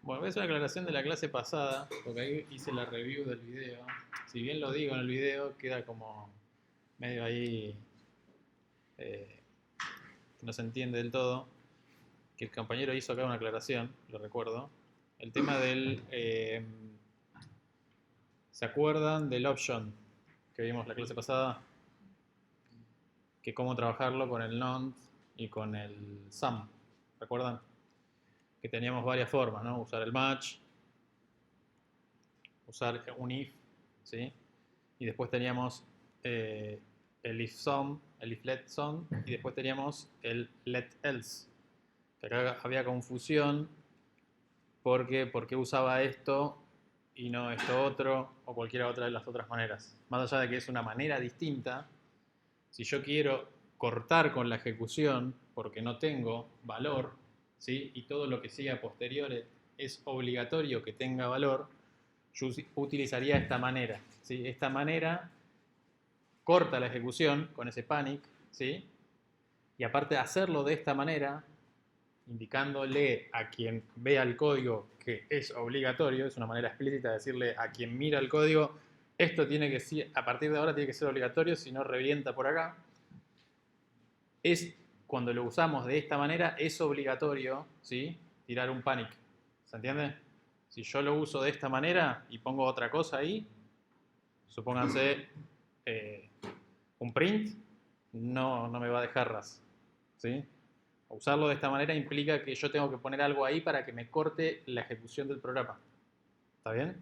Bueno, voy a hacer una aclaración de la clase pasada, porque ahí hice la review del video. Si bien lo digo en el video, queda como medio ahí eh, que no se entiende del todo. Que el compañero hizo acá una aclaración, lo recuerdo. El tema del... ¿se acuerdan del option que vimos la clase pasada? Que cómo trabajarlo con el nonce y con el sum. ¿Recuerdan? Que teníamos varias formas, ¿no? Usar el match, usar un if, ¿sí? Y después teníamos el if sum, el if let sum, y después teníamos el let else. Que acá había confusión porque por qué usaba esto y no esto otro o cualquiera otra de las otras maneras. Más allá de que es una manera distinta, si yo quiero cortar con la ejecución porque no tengo valor, ¿sí? Y todo lo que siga a posteriores es obligatorio que tenga valor, yo utilizaría esta manera, ¿sí? Esta manera corta la ejecución con ese panic, ¿sí? Y aparte de hacerlo de esta manera, indicándole a quien vea el código que es obligatorio, es una manera explícita de decirle a quien mira el código, esto tiene que ser, a partir de ahora tiene que ser obligatorio, si no revienta por acá. Es cuando lo usamos de esta manera, es obligatorio, ¿sí? Tirar un panic. ¿Se entiende? Si yo lo uso de esta manera y pongo otra cosa ahí, supónganse eh, un print, no me va a dejar ras. ¿Sí? Usarlo de esta manera implica que yo tengo que poner algo ahí para que me corte la ejecución del programa. ¿Está bien?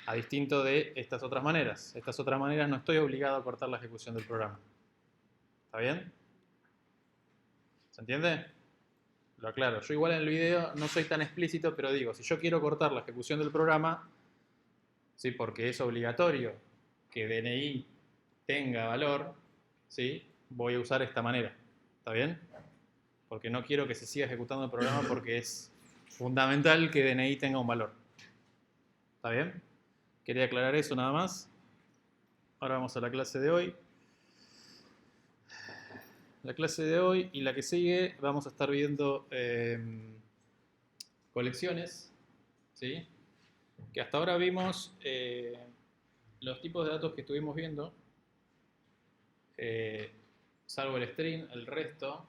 A distinto de estas otras maneras. Estas otras maneras no estoy obligado a cortar la ejecución del programa. ¿Está bien? ¿Se entiende? Lo aclaro. Yo igual en el video no soy tan explícito, pero digo, si yo quiero cortar la ejecución del programa, ¿sí? Porque es obligatorio que DNI tenga valor, ¿sí? Voy a usar esta manera. ¿Está bien? Porque no quiero que se siga ejecutando el programa porque es fundamental que DNI tenga un valor. ¿Está bien? Quería aclarar eso nada más. Ahora vamos a la clase de hoy. La clase de hoy y la que sigue vamos a estar viendo colecciones, ¿sí? Que hasta ahora vimos los tipos de datos que estuvimos viendo, eh, salvo el string, el resto,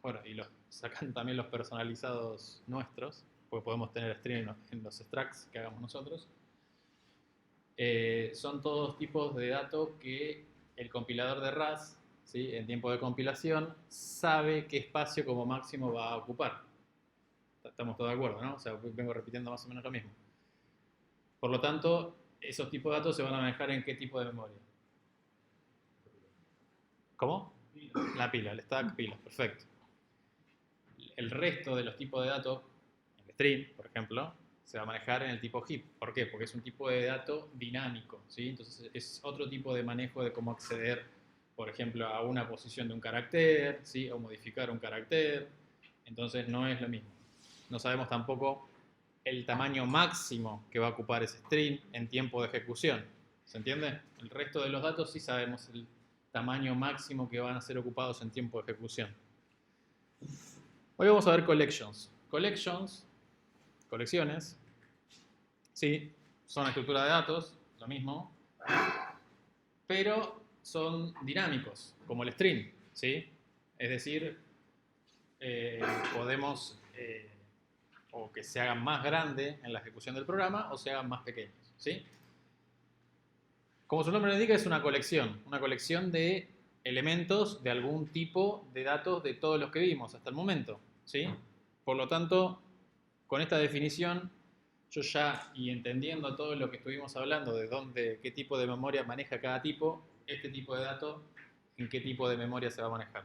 bueno, y los sacan también los personalizados nuestros, porque podemos tener string en los extracts que hagamos nosotros. Son todos tipos de datos que el compilador de RAS, ¿sí? En tiempo de compilación, sabe qué espacio como máximo va a ocupar. Estamos todos de acuerdo, ¿no? O sea, vengo repitiendo más o menos lo mismo. Por lo tanto, esos tipos de datos se van a manejar en qué tipo de memoria. ¿Cómo? La pila, el stack pila, perfecto. El resto de los tipos de datos, el string, por ejemplo, se va a manejar en el tipo heap. ¿Por qué? Porque es un tipo de dato dinámico, ¿sí? Entonces es otro tipo de manejo de cómo acceder, por ejemplo, a una posición de un carácter, ¿sí? O modificar un carácter. Entonces no es lo mismo. No sabemos tampoco el tamaño máximo que va a ocupar ese string en tiempo de ejecución. ¿Se entiende? El resto de los datos sí sabemos el tamaño máximo que van a ser ocupados en tiempo de ejecución. Hoy vamos a ver collections. Collections, colecciones, sí, son estructura de datos, lo mismo, pero son dinámicos, como el string, ¿sí? Es decir, podemos o que se hagan más grandes en la ejecución del programa o se hagan más pequeños, ¿sí? Como su nombre lo indica, es una colección de elementos de algún tipo de datos de todos los que vimos hasta el momento, ¿sí? Por lo tanto, con esta definición, yo ya, y entendiendo todo lo que estuvimos hablando de dónde, qué tipo de memoria maneja cada tipo, este tipo de datos, en qué tipo de memoria se va a manejar.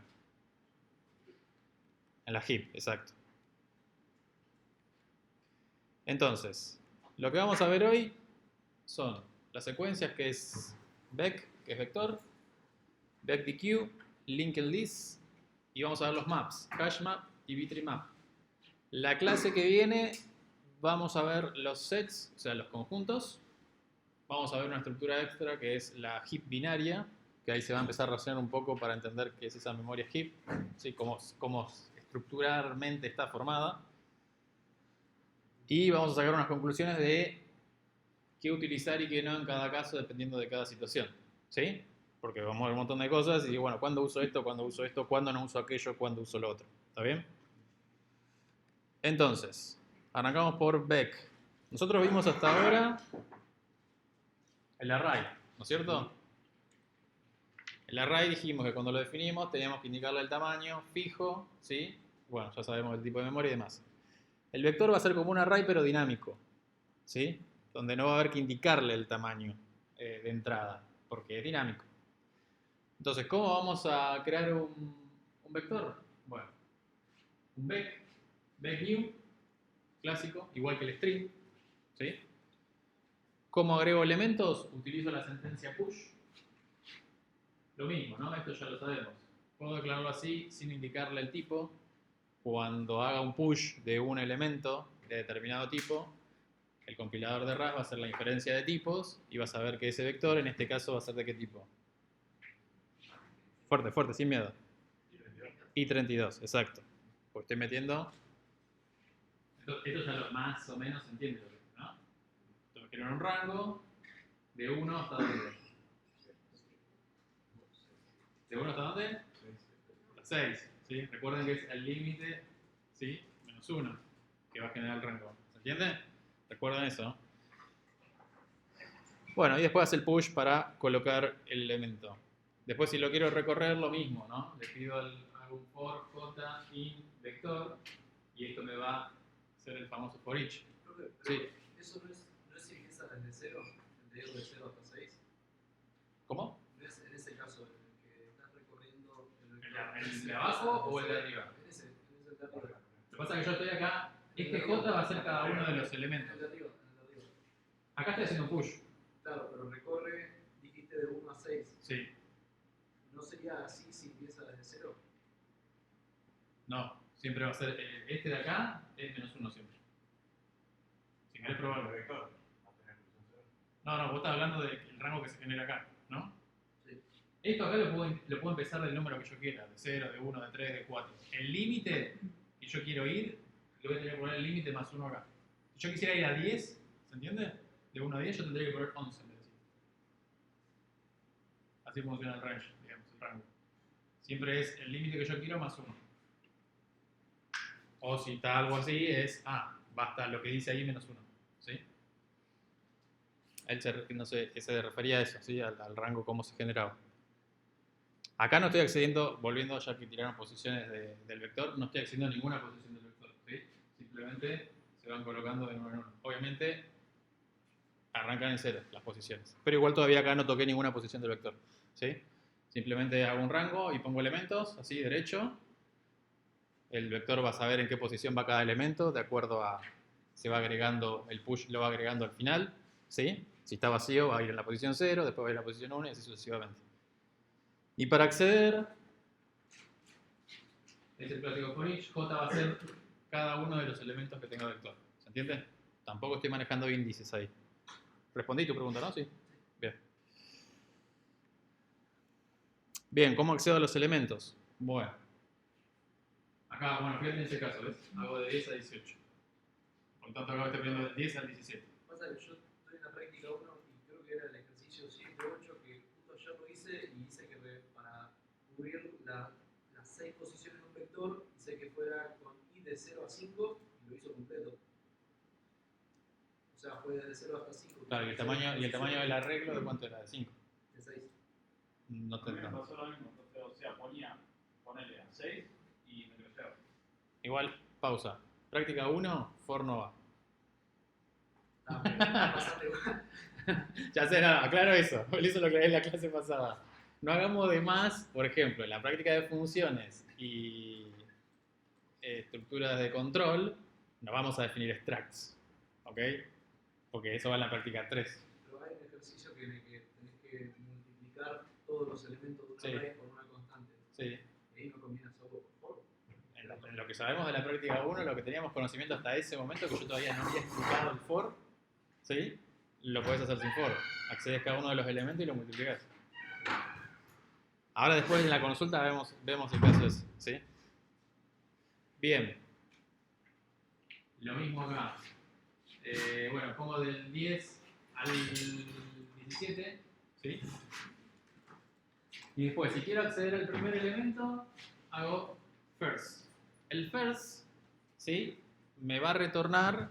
En la heap, exacto. Entonces, lo que vamos a ver hoy son las secuencias que es vec, que es vector, vecdq, linked list, y vamos a ver los maps, hash map y bittree map. La clase que viene vamos a ver los sets, o sea, los conjuntos. Vamos a ver una estructura extra que es la heap binaria, que ahí se va a empezar a relacionar un poco para entender qué es esa memoria heap, ¿sí? Cómo estructuralmente está formada. Y vamos a sacar unas conclusiones de qué utilizar y qué no en cada caso, dependiendo de cada situación. ¿Sí? Porque vamos a ver un montón de cosas y bueno, ¿cuándo uso esto? ¿Cuándo uso esto? ¿Cuándo no uso aquello? ¿Cuándo uso lo otro? ¿Está bien? Entonces, arrancamos por Beck. Nosotros vimos hasta ahora el array, ¿no es cierto? El array dijimos que cuando lo definimos teníamos que indicarle el tamaño fijo, ¿sí? Bueno, ya sabemos el tipo de memoria y demás. El vector va a ser como un array pero dinámico, ¿sí? Donde no va a haber que indicarle el tamaño de entrada, porque es dinámico. Entonces, ¿cómo vamos a crear un vector? Bueno, un Beck new, clásico, igual que el string, ¿sí? ¿Cómo agrego elementos? Utilizo la sentencia push. Lo mismo, ¿no? Esto ya lo sabemos. Puedo declararlo así sin indicarle el tipo. Cuando haga un push de un elemento de determinado tipo, el compilador de RAS va a hacer la inferencia de tipos y va a saber que ese vector, en este caso, va a ser de qué tipo. Fuerte, fuerte, sin miedo. I32, exacto. Pues estoy metiendo... Esto ya lo más o menos se entiende, ¿no? Entonces quiero un rango de 1 hasta dónde. ¿De 1 hasta dónde? Hasta 6. ¿Sí? Recuerden que es el límite, ¿sí? Menos 1, que va a generar el rango. ¿Se entiende? Recuerden eso. Bueno, y después hace el push para colocar el elemento. Después, si lo quiero recorrer, lo mismo, ¿no? Le pido hago un for j in vector y esto me va a hacer el famoso for each. Sí. ¿Eso no es si empieza desde 0? ¿De 0 hasta 6? ¿Cómo? ¿No es en ese caso en el que estás recorriendo ¿El de abajo o el de arriba? En ese de arriba. Lo que pasa es que yo estoy acá, este j va a ser cada uno de los elementos. En el de arriba. Acá estoy haciendo un push. Claro, pero recorre, dijiste de 1 a 6. Sí. ¿No sería así si empieza desde 0? No, siempre va a ser, este de acá es menos 1 siempre. Si querés probarlo. No, vos estás hablando del rango que se genera acá, ¿no? Sí. Esto acá lo puedo empezar del número que yo quiera, de 0, de 1, de 3, de 4. El límite que yo quiero ir, le voy a tener que poner el límite más 1 acá. Si yo quisiera ir a 10, ¿se entiende? De 1 a 10 yo tendría que poner 11 en vez de 7. Así funciona el range, digamos, el rango. Siempre es el límite que yo quiero más 1. O si está algo así, es, basta lo que dice ahí menos 1. ¿Sí? Él se refería a eso, ¿sí? Al rango, cómo se generaba. Acá no estoy accediendo, volviendo ya que tiraron posiciones del vector, no estoy accediendo a ninguna posición del vector. ¿Sí? Simplemente se van colocando de uno en uno. Obviamente arrancan en 0 las posiciones. Pero igual todavía acá no toqué ninguna posición del vector. ¿Sí? Simplemente hago un rango y pongo elementos, así, derecho. El vector va a saber en qué posición va cada elemento, de acuerdo a... Se va agregando, el push lo va agregando al final. ¿Sí? Si está vacío va a ir en la posición 0, después va a ir en la posición 1 y así sucesivamente. Y para acceder, es el clásico for each, J va a ser cada uno de los elementos que tenga el vector. ¿Se entiende? Tampoco estoy manejando índices ahí. ¿Respondí tu pregunta, no? Sí. Bien. Bien, ¿cómo accedo a los elementos? Bueno. Acá, bueno, fíjate en ese caso, ¿ves? Hago de 10 a 18. Por lo tanto, acá estoy poniendo de 10 al 17. Pasa que yo estoy en la práctica 1 y creo que era el ejercicio 7-8 que justo ayer lo hice y hice que para cubrir las 6 posiciones de un vector, hice que fuera con i de 0 a 5 y lo hizo completo. O sea, fue desde 0 hasta 5. Claro, y el tamaño del arreglo, ¿de cuánto era? ¿De 5? De 6. No te entiendo. Me pasó lo mismo, entonces, o sea, ponele a 6 y me lo llevo. Igual, pausa. Práctica 1, for no va. Ya sé, nada, aclaro eso. Eso lo aclaré en la clase pasada. No hagamos de más, por ejemplo, en la práctica de funciones y estructuras de control, no vamos a definir extracts. ¿Ok? Porque eso va en la práctica 3. Pero hay un ejercicio que tenés que multiplicar todos los elementos de un array por una constante. Sí. Y ahí no combina solo por for. En lo que sabemos de la práctica 1, lo que teníamos conocimiento hasta ese momento, que yo todavía no había explicado el for, ¿sí? Lo podés hacer sin for. Accedes a cada uno de los elementos y lo multiplicás. Ahora después en la consulta vemos el caso ese, ¿sí? Bien. Lo mismo acá. Bueno, pongo del 10 al 17, ¿sí? Y después, si quiero acceder al primer elemento, hago first. El first, ¿sí? Me va a retornar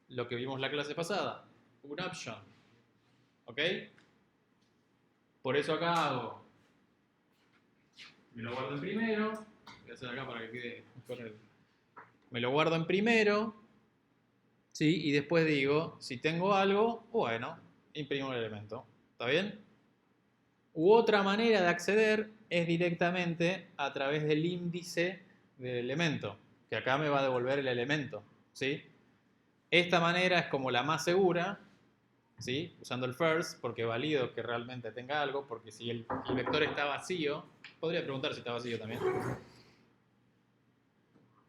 lo que vimos la clase pasada, un option. ¿Ok? Por eso acá hago, me lo guardo en primero, voy a hacer acá para que quede mejor me lo guardo en primero, ¿sí? Y después digo, si tengo algo, bueno, imprimo el elemento. ¿Está bien? U otra manera de acceder es directamente a través del índice del elemento, que acá me va a devolver el elemento, ¿sí? Esta manera es como la más segura, ¿sí? Usando el first, porque valido que realmente tenga algo, porque si el vector está vacío, podría preguntar si está vacío también,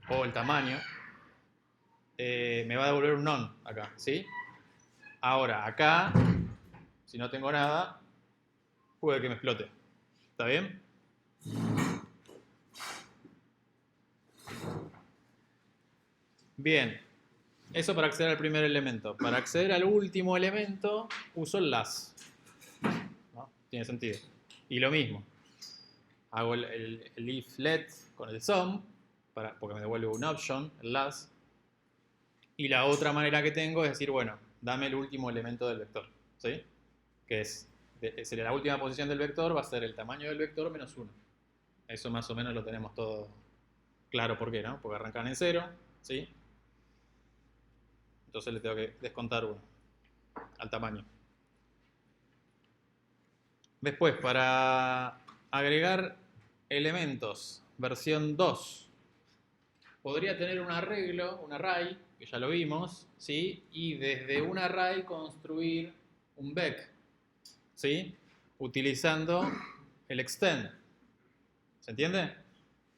o el tamaño, me va a devolver un none acá, ¿sí? Ahora, acá, si no tengo nada, puede que me explote. ¿Está bien? Bien. Eso para acceder al primer elemento. Para acceder al último elemento, uso el last. ¿No? Tiene sentido. Y lo mismo. Hago el if let con el sum, porque me devuelve un option, el last. Y la otra manera que tengo es decir, bueno, dame el último elemento del vector. ¿Sí? Que sería la última posición del vector, va a ser el tamaño del vector menos 1. Eso más o menos lo tenemos todo claro. ¿Por qué? ¿No? Porque arrancan en 0, ¿sí? Entonces le tengo que descontar 1 al tamaño. Después, para agregar elementos, versión 2, podría tener un arreglo, un array, que ya lo vimos, ¿sí? Y desde un array construir un vec, ¿sí? Utilizando el extend. ¿Se entiende?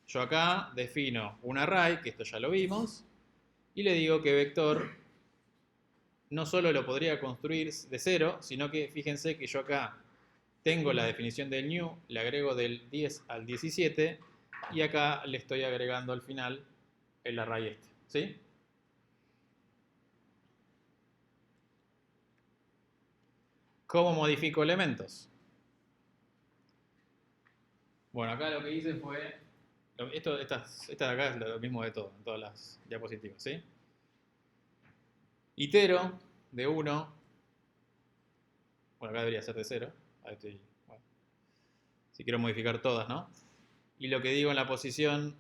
Yo acá defino un array, que esto ya lo vimos, y le digo que vector no solo lo podría construir de 0, sino que fíjense que yo acá tengo la definición del new, le agrego del 10 al 17 y acá le estoy agregando al final el array este, ¿sí? ¿Cómo modifico elementos? Bueno, acá lo que hice fue, esta de acá es lo mismo de todo, en todas las diapositivas, ¿sí? Itero de 1, bueno, acá debería ser de 0, ahí estoy, bueno, si quiero modificar todas, ¿no? Y lo que digo en la posición,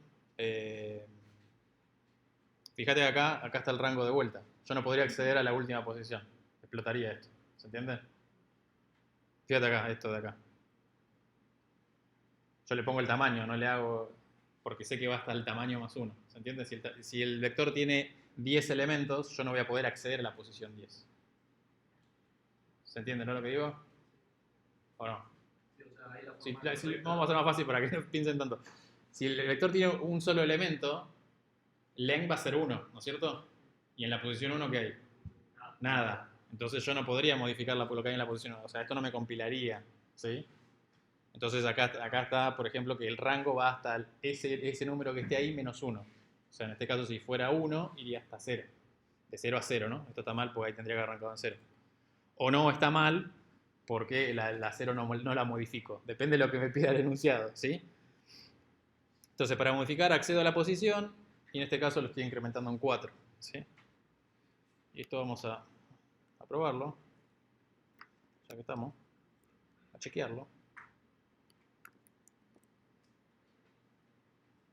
fíjate que acá está el rango de vuelta. Yo no podría acceder a la última posición, explotaría esto, ¿se entiende? Fíjate acá, esto de acá. Yo le pongo el tamaño, no le hago, porque sé que va hasta el tamaño más 1, ¿se entiende? Si el vector tiene 10 elementos, yo no voy a poder acceder a la posición 10. ¿Se entiende, no lo que digo? ¿O no? Sí, vamos a hacer más fácil para que no piensen tanto. Si el vector tiene un solo elemento, len va a ser 1, ¿no es cierto? Y en la posición 1, ¿qué hay? Nada. Entonces yo no podría modificar lo que hay en la posición 1. O sea, esto no me compilaría, ¿sí? Entonces acá está, por ejemplo, que el rango va hasta ese número que esté ahí menos 1. O sea, en este caso, si fuera 1, iría hasta 0. De 0 a 0, ¿no? Esto está mal porque ahí tendría que arrancar en 0. O no está mal porque la 0 no la modifico. Depende de lo que me pida el enunciado, ¿sí? Entonces, para modificar, accedo a la posición y en este caso lo estoy incrementando en 4, ¿sí? Y esto vamos a probarlo, ya que estamos, a chequearlo.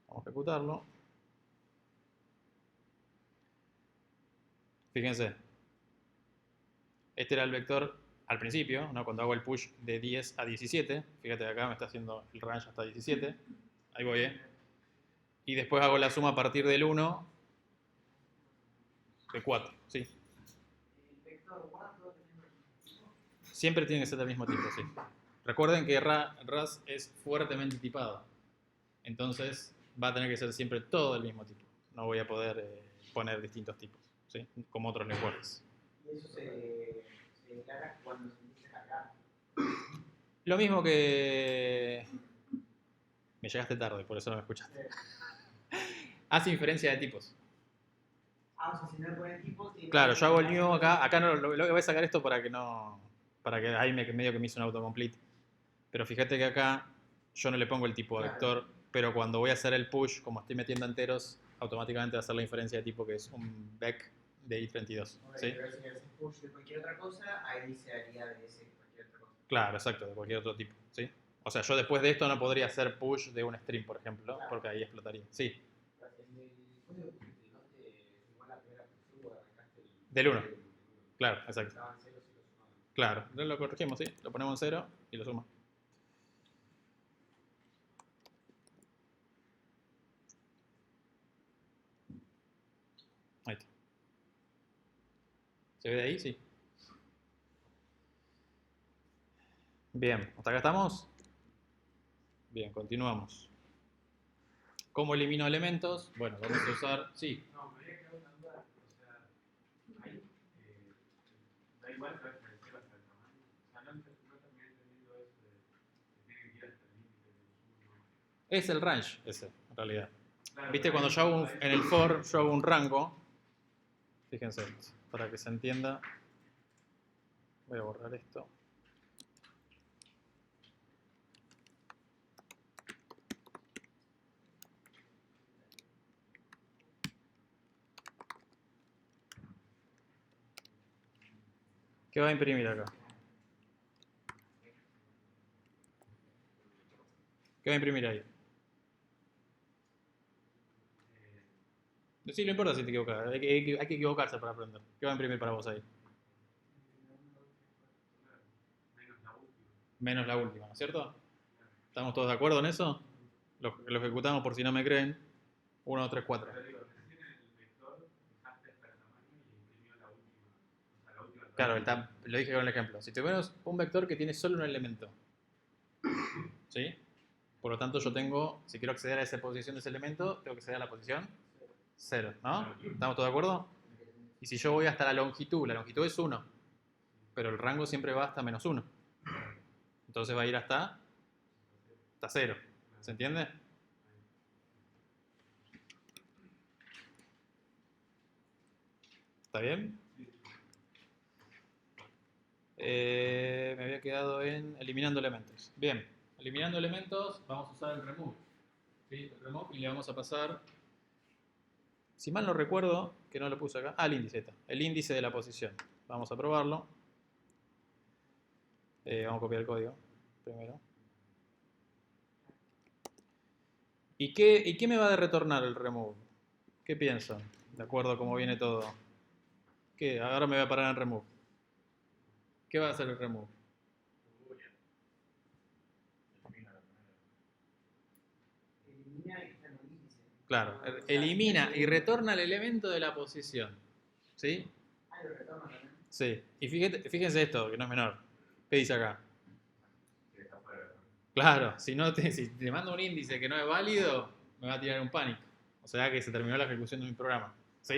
Vamos a ejecutarlo. Fíjense, este era el vector al principio, ¿no? Cuando hago el push de 10 a 17. Fíjate que acá me está haciendo el range hasta 17. Ahí voy, ¿eh? Y después hago la suma a partir del 1 de 4, ¿sí? Siempre tiene que ser del mismo tipo, sí. Recuerden que RAS es fuertemente tipado. Entonces va a tener que ser siempre todo del mismo tipo. No voy a poder poner distintos tipos, ¿sí? Como otros lenguajes. ¿Y eso se declara cuando se empieza acá? Lo mismo que... Me llegaste tarde, por eso no me escuchaste. Hace inferencia de tipos. o sea, si no le pones tipo, tiene Claro, yo hago el que- new acá no, lo voy a sacar esto para que no, para que ahí medio que me hizo un autocomplete. Pero fíjate que acá yo no le pongo el tipo de Claro. vector, pero cuando voy a hacer el push, como estoy metiendo enteros, automáticamente va a hacer la inferencia de tipo que es un vec de I32. Ok, ¿Sí? pero si le haces push de cualquier otra cosa, ahí se haría de ese cualquier otra cosa. Claro, exacto, de cualquier otro tipo. ¿Sí? O sea, yo después de esto no podría hacer push de un stream, por ejemplo, Claro. porque ahí explotaría. Sí, El código que utilizaste igual la primera función, arrancaste del 1. Claro, exacto. Estaban ceros y los sumaban. Claro, lo corregimos, sí. Lo ponemos en 0 y lo suma. Ahí está. ¿Se ve de ahí? Sí. Bien, ¿hasta acá estamos? Bien, continuamos. ¿Cómo elimino elementos? Bueno, vamos a usar... Sí, No, me había quedado una duda, o sea, ahí da igual que aparecer hasta el tamaño. O sea, no terminé entendiendo eso de que tiene que ir hasta el límite de los 1. es el range ese, en realidad. Claro, Viste, pero cuando ahí- yo hago ahí- en el for, yo hago un rango. Fíjense, para que se entienda. Voy a borrar esto. ¿Qué va a imprimir acá? ¿Qué va a imprimir ahí? Sí, no importa si te equivocas. Hay que equivocarse para aprender. ¿Qué va a imprimir para vos ahí? menos la última. Menos la última, ¿no es cierto? ¿Estamos todos de acuerdo en eso? Lo ejecutamos por si no me creen. 1, 2, 3, 4. Pero digo, recién en el vector dejaste hasta el tamaño y imprimió la última. O sea, la última. Claro, lo dije con el ejemplo. Si tenemos un vector que tiene solo un elemento, ¿sí? Por lo tanto, yo tengo, si quiero acceder a esa posición de ese elemento, tengo que acceder a la posición 0, ¿no? ¿Estamos todos de acuerdo? Y si yo voy hasta la longitud es 1, pero el rango siempre va hasta menos 1. Entonces va a ir hasta 0. ¿Se entiende? ¿Está bien? Me había quedado en eliminando elementos. Bien, eliminando elementos, vamos a usar el remove. ¿Sí? El remove y le vamos a pasar, si mal no recuerdo, que no lo puse acá, el índice está, el índice de la posición. Vamos a probarlo. Vamos a copiar el código primero. ¿Y qué me va a retornar el remove? ¿Qué piensan? De acuerdo a cómo viene todo. ¿Qué? Ahora me voy a parar en remove. ¿Qué va a hacer el remove? Elimina y está en el índice. Claro, O sea, elimina si y retorna el elemento de la posición. ¿Sí? lo retorna también. Sí. Y fíjense esto, que no es menor. ¿Qué dice acá? Claro, si te mando un índice que no es válido, me va a tirar un pánico. O sea que se terminó la ejecución de mi programa. ¿Sí?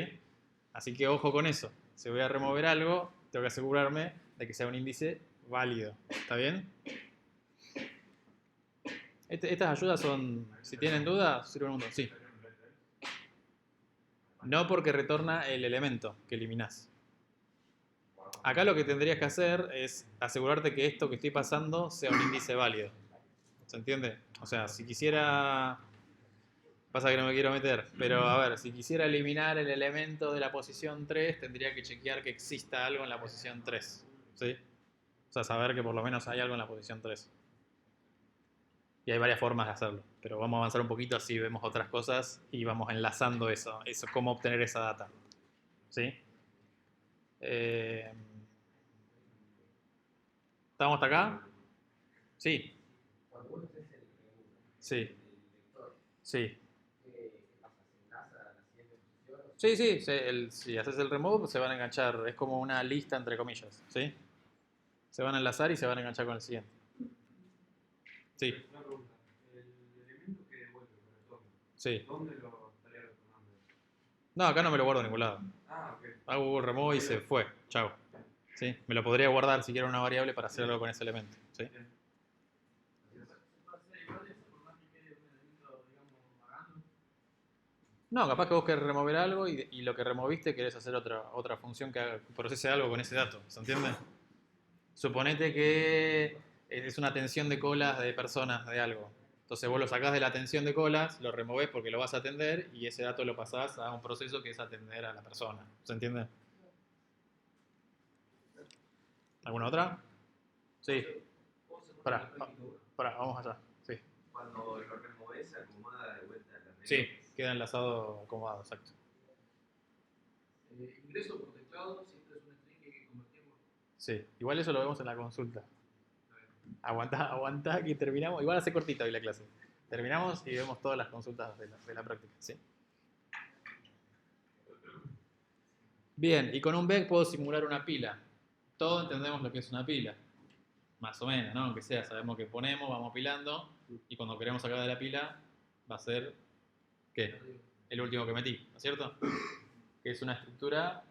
Así que ojo con eso. Si voy a remover algo, tengo que asegurarme de que sea un índice válido. ¿Está bien? Estas ayudas son, si tienen dudas, sirven un montón. Sí. No porque retorna el elemento que eliminás. Acá lo que tendrías que hacer es asegurarte que esto que estoy pasando sea un índice válido. ¿Se entiende? O sea, si quisiera... Pasa que no me quiero meter, pero a ver, si quisiera eliminar el elemento de la posición 3, tendría que chequear que exista algo en la posición 3. ¿Sí? O sea, saber que por lo menos hay algo en la posición 3. Y hay varias formas de hacerlo, pero vamos a avanzar un poquito así vemos otras cosas y vamos enlazando eso cómo obtener esa data. ¿Sí? ¿Estamos hasta acá? Sí. Cuando vos haces el Sí. vector, Sí. ¿qué pasa? ¿Se enlaza a la siguiente posición? Sí, sí, si haces el remove se van a enganchar, es como una lista entre comillas, ¿sí? Se van a enlazar y se van a enganchar con el siguiente. Sí, Una pregunta. El elemento que devuelve, que retorna, sí. ¿dónde lo estaría retornando? No, acá no me lo guardo en ningún lado. Ah, ok. Hago Google remove y se fue, chao. ¿Sí? Me lo podría guardar si quiero una variable para hacer algo con ese elemento, ¿sí? Se puede hacer igual eso por más que quede un elemento, digamos, vagando. No, capaz que vos querés remover algo y lo que removiste querés hacer otra función que procese algo con ese dato. ¿Se entiende? Suponete que es una atención de colas de personas de algo. Entonces vos lo sacás de la atención de colas, lo removés porque lo vas a atender y ese dato lo pasás a un proceso que es atender a la persona. ¿Se entiende? ¿Alguna otra? Sí. ¿Cómo se pone Pará, la práctica 1? vamos allá. Sí. Cuando lo removes, se acomoda de vuelta la red. Sí, queda enlazado, acomodado, exacto. Ingreso por teclado siempre es un string que hay que convertirlo. Sí, igual eso lo vemos en la consulta. Aguantá que terminamos. Igual hace cortita hoy la clase. Terminamos y vemos todas las consultas de la práctica. ¿Sí? Bien, y con un back puedo simular una pila. Todos entendemos lo que es una pila. Más o menos, ¿no? Aunque sea, sabemos que ponemos, vamos apilando. Y cuando queremos sacar de la pila, va a ser, ¿qué? El último que metí, ¿no es cierto? Que es una estructura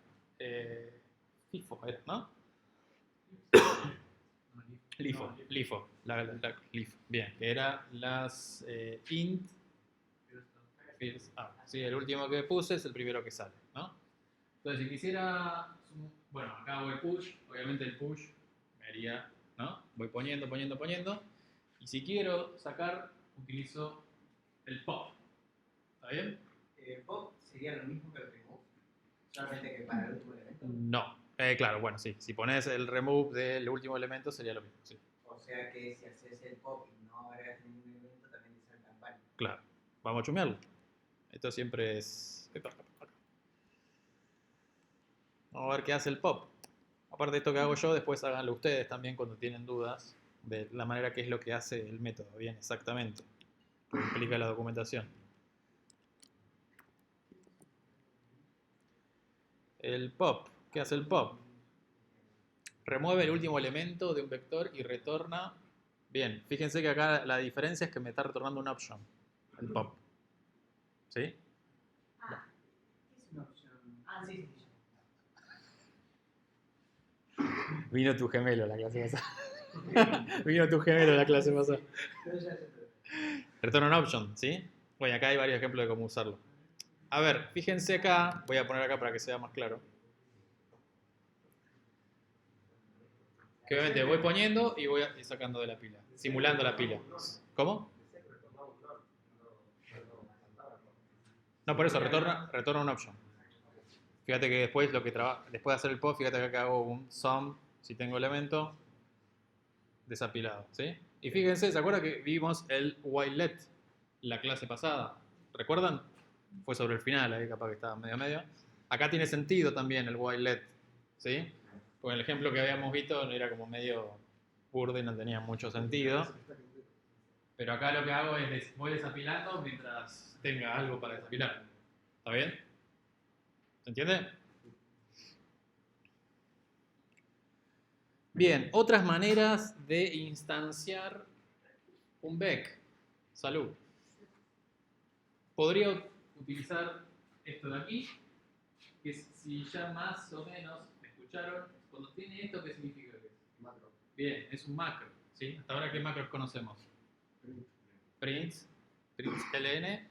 FIFO, ¿no? LIFO, LIFO, LIFO. Bien, que era las int. Sí, el último que puse es el primero que sale, ¿no? Entonces, si quisiera, bueno, acá hago el push, obviamente el push me haría, ¿no? Voy poniendo. Y si quiero sacar, utilizo el pop. ¿Está bien? Pop sería lo mismo que el remove, solamente que para el último elemento. No. Claro, bueno, sí. Si pones el remove del último elemento sería lo mismo, sí. O sea que si haces el pop y no agregas ningún elemento, también te salta pánico. Claro. Vamos a chumearlo. Esto siempre es... Vamos a ver qué hace el pop. Aparte de esto que hago yo, después háganlo ustedes también cuando tienen dudas de la manera que es lo que hace el método. Bien, exactamente. Lo que implica la documentación. El pop. ¿Qué hace el pop? Remueve el último elemento de un vector y retorna... Bien, fíjense que acá la diferencia es que me está retornando una option. El pop. ¿Sí? Ah, ¿qué es una opción? Ah, sí. Vino tu gemelo la clase pasada. Vino tu gemelo la clase pasada. Return an option, ¿sí? Bueno, acá hay varios ejemplos de cómo usarlo. A ver, fíjense acá, voy a poner acá para que sea más claro. Que obviamente voy poniendo y voy sacando de la pila, simulando la pila. ¿Cómo? No, por eso, retorna un option. Fíjate que después después de hacer el pop, fíjate que acá hago un sum, si tengo elemento, desapilado, ¿sí? Y fíjense, ¿se acuerdan que vimos el whilelet la clase pasada? ¿Recuerdan? Fue sobre el final, ahí capaz que estaba medio. Acá tiene sentido también el whilelet, ¿sí? Porque el ejemplo que habíamos visto era como medio burdo y no tenía mucho sentido. Pero acá lo que hago es voy desapilando mientras tenga algo para desapilar. ¿Está bien? ¿Se entiende? Bien, otras maneras de instanciar un back. Salud. Podría utilizar esto de aquí, que si ya más o menos me escucharon, cuando tiene esto, ¿qué significa que es? Macro. Bien, es un macro, ¿sí? Hasta ahora, ¿qué macros conocemos? Prints, ln,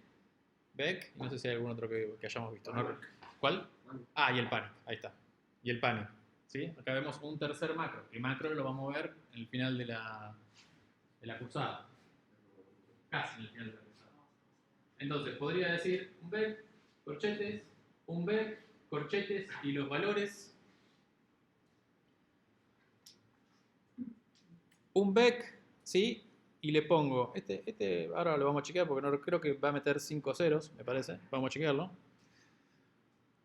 back, y no sé si hay algún otro que hayamos visto. ¿No? ¿Cuál? Ah, y el panic, ahí está. Y el panic, ¿sí? Acá vemos un tercer macro. El macro lo vamos a ver en el final de la cursada. Casi en el final de la cursada. Entonces, podría decir un back, corchetes, un back, corchetes y los valores. Un back, ¿sí? Y le pongo, ahora lo vamos a chequear porque no creo que va a meter 5 ceros, me parece. Vamos a chequearlo.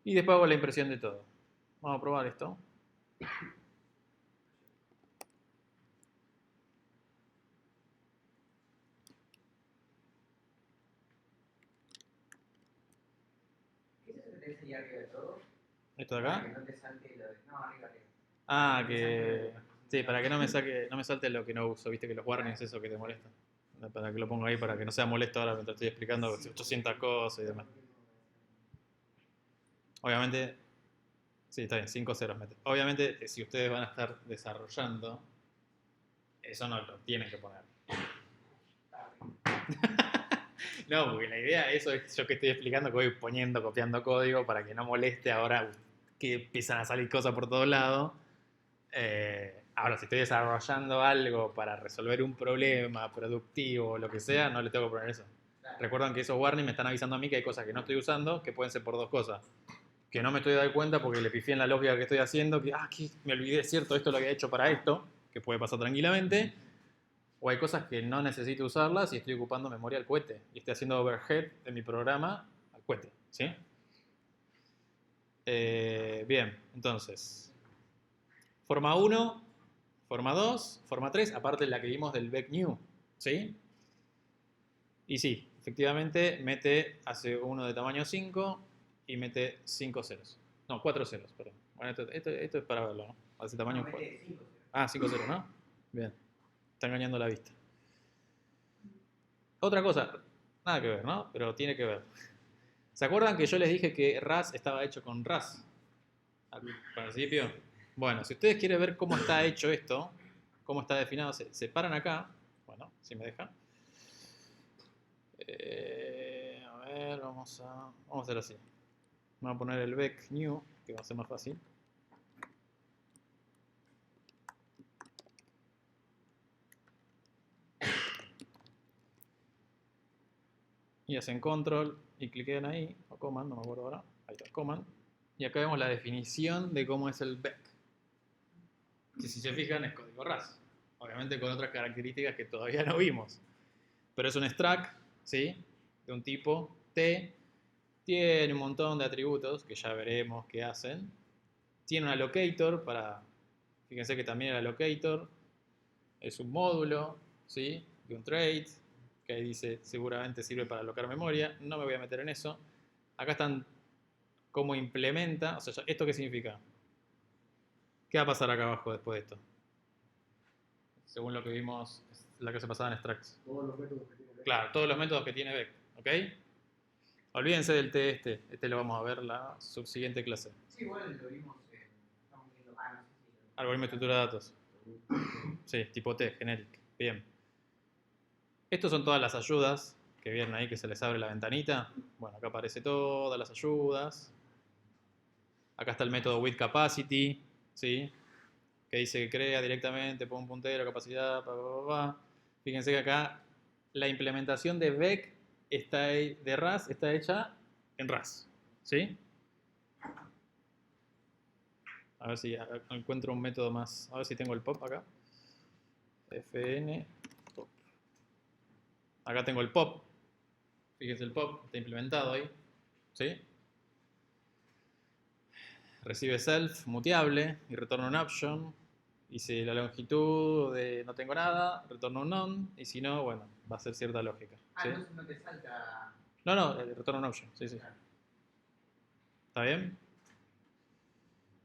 Y después hago la impresión de todo. Vamos a probar esto. ¿Qué es eso que tenés ahí arriba de todo? ¿Esto de Para que acá? no te salte lo de... No, arriba. Ah, que... Sí, para que no me salte lo que no uso, viste que los warnings eso que te molesta. Para que lo ponga ahí, para que no sea molesto ahora mientras estoy explicando 800 cosas y demás. Obviamente, sí, está bien, 5 ceros mete. Obviamente, si ustedes van a estar desarrollando, eso no lo tienen que poner. No, porque la idea, eso es yo que estoy explicando, que voy poniendo, copiando código para que no moleste ahora que empiezan a salir cosas por todos lados. Ahora, si estoy desarrollando algo para resolver un problema productivo o lo que sea, no le tengo que poner eso. Recuerdan que esos warnings me están avisando a mí que hay cosas que no estoy usando, que pueden ser por dos cosas. Que no me estoy dando cuenta porque le pifié en la lógica que estoy haciendo, que me olvidé, es cierto, esto lo había hecho para esto, que puede pasar tranquilamente. O hay cosas que no necesito usarlas y estoy ocupando memoria al cohete. Y estoy haciendo overhead de mi programa al cohete. ¿Sí? Bien, entonces. Forma 1, forma 2, forma 3, aparte de la que vimos del back new. ¿Sí? Y sí, efectivamente hace uno de tamaño 5 y mete 5 ceros. No, 4 ceros, perdón. Bueno, esto es para verlo, ¿no? Hace tamaño 4. Ah, 5 ceros, ¿no? Bien. Está engañando la vista. Otra cosa, nada que ver, ¿no? Pero tiene que ver. ¿Se acuerdan que yo les dije que RAS estaba hecho con RAS al principio? Bueno, si ustedes quieren ver cómo está hecho esto, cómo está definido, se paran acá. Bueno, si me deja. A ver, vamos a hacer así. Vamos a poner el vec new, que va a ser más fácil. Y hacen control y cliquen ahí, o command, no me acuerdo ahora. Ahí está, command. Y acá vemos la definición de cómo es el vec. Que si se fijan es código RAS. Obviamente con otras características que todavía no vimos. Pero es un struct, ¿sí? De un tipo T. Tiene un montón de atributos que ya veremos qué hacen. Tiene un allocator para... Fíjense que también el allocator es un módulo, ¿sí? De un trait, que ahí dice seguramente sirve para alocar memoria. No me voy a meter en eso. Acá están cómo implementa. O sea, ¿esto qué significa? ¿Qué va a pasar acá abajo después de esto? Según lo que vimos la clase pasada en Structs. Todos los métodos que tiene. Claro, todos los métodos que tiene Beck, ¿ok? Olvídense del T este. Este lo vamos a ver la subsiguiente clase. Sí, igual lo vimos estamos viendo, no sé si Algoritmo de estructura de datos. Sí, tipo T, generic. Bien. Estos son todas las ayudas que vieron ahí que se les abre la ventanita. Bueno, acá aparece todas las ayudas. Acá está el método with capacity, ¿sí? Que dice que crea directamente, pone un puntero, capacidad, Fíjense que acá la implementación de Beck de RAS está hecha en RAS, ¿sí? A ver si encuentro un método más. A ver si tengo el pop acá. fn pop. Acá tengo el pop. Fíjense el pop, está implementado ahí, ¿sí? Recibe self, muteable, y retorna un option. Y si la longitud de no tengo nada, retorna un none. Y si no, bueno, va a ser cierta lógica. ¿sí? entonces no te salta. No, retorna un option. Sí. Claro. ¿Está bien?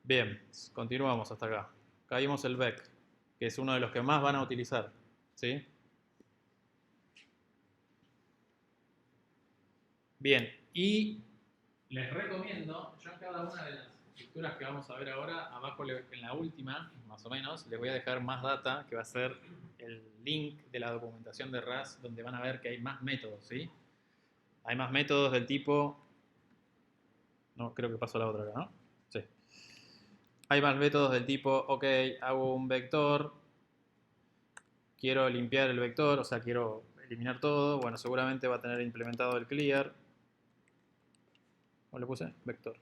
Bien, continuamos hasta acá. Acá vimos el Beck, que es uno de los que más van a utilizar. ¿Sí? Bien, y les recomiendo, yo en cada una de las estructuras que vamos a ver ahora, abajo en la última, más o menos, les voy a dejar más data, que va a ser el link de la documentación de RAS, donde van a ver que hay más métodos, ¿sí? Hay más métodos del tipo... No, creo que pasó la otra acá, ¿no? Sí. Hay más métodos del tipo, ok, hago un vector, quiero limpiar el vector, o sea, quiero eliminar todo. Bueno, seguramente va a tener implementado el clear. ¿Cómo le puse? Vector.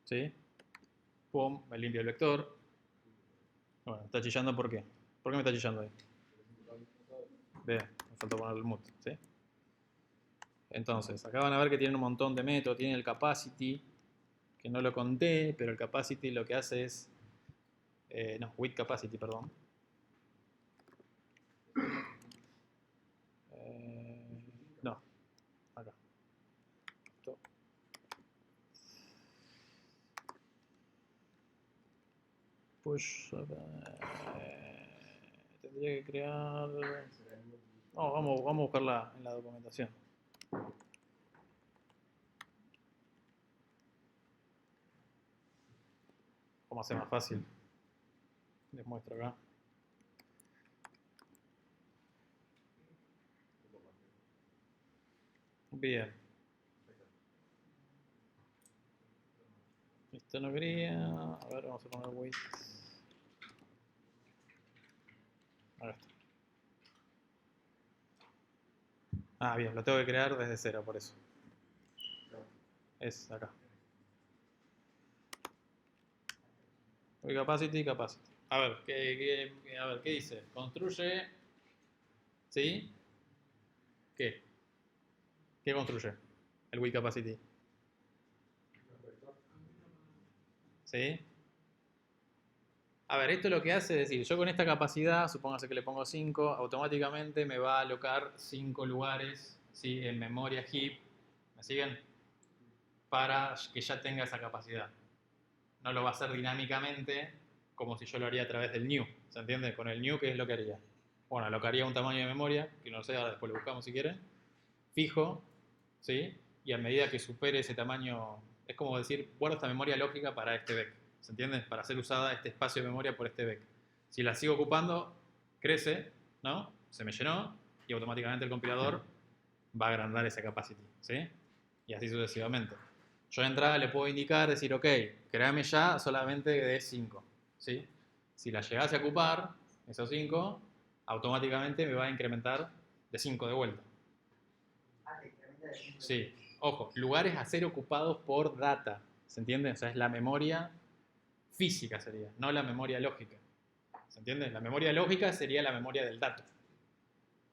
¿Sí? Pum, me limpia el vector. Bueno, está chillando, ¿por qué? ¿Por qué me está chillando ahí? Ve, me faltó poner el mute, ¿sí? Entonces, acá van a ver que tienen un montón de métodos. Tienen el capacity, que no lo conté, pero el capacity lo que hace es... no, with capacity, perdón. No, acá. Esto. Push. Tendría que crear... No, vamos a buscarla en la documentación. Vamos a hacer más fácil. Les muestro acá. Bien. Esto no quería. A ver, vamos a poner wait. Acá está. Ah, bien, lo tengo que crear desde cero, por eso. Es acá. Wait capacity, capacity. A ver, ¿qué dice? Construye. ¿Sí? ¿Qué? ¿Qué construye? El wait capacity. ¿Sí? A ver, esto lo que hace es decir, yo con esta capacidad, supóngase que le pongo 5, automáticamente me va a alocar 5 lugares, ¿sí? En memoria heap, ¿me siguen? Para que ya tenga esa capacidad. No lo va a hacer dinámicamente como si yo lo haría a través del new, ¿se entiende? Con el new, ¿qué es lo que haría? Bueno, alocaría un tamaño de memoria, que no lo sé, ahora después lo buscamos si quieren, fijo, ¿sí? Y a medida que supere ese tamaño, es como decir, guardo esta memoria lógica para este vec, ¿se entiende? Para ser usada este espacio de memoria por este vec. Si la sigo ocupando, crece, ¿no? Se me llenó y automáticamente el compilador va a agrandar esa capacity, ¿sí? Y así sucesivamente. Yo de entrada le puedo indicar, decir, ok, créame ya solamente de 5, ¿sí? Si la llegase a ocupar, esos 5, automáticamente me va a incrementar de 5 de vuelta. Sí, ojo, lugares a ser ocupados por data, ¿se entiende? O sea, es la memoria física sería, no la memoria lógica. ¿Se entiende? La memoria lógica sería la memoria del dato.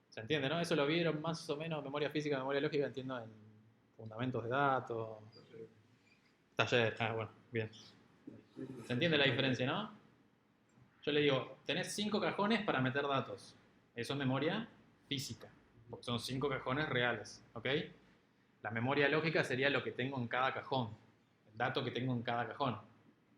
¿Se entiende, no? Eso lo vieron más o menos, memoria física, memoria lógica, entiendo, en fundamentos de datos, taller, bueno, bien. ¿Se entiende la diferencia, no? Yo le digo, tenés 5 cajones para meter datos. Eso es memoria física, porque son 5 cajones reales, ¿ok? La memoria lógica sería lo que tengo en cada cajón, el dato que tengo en cada cajón,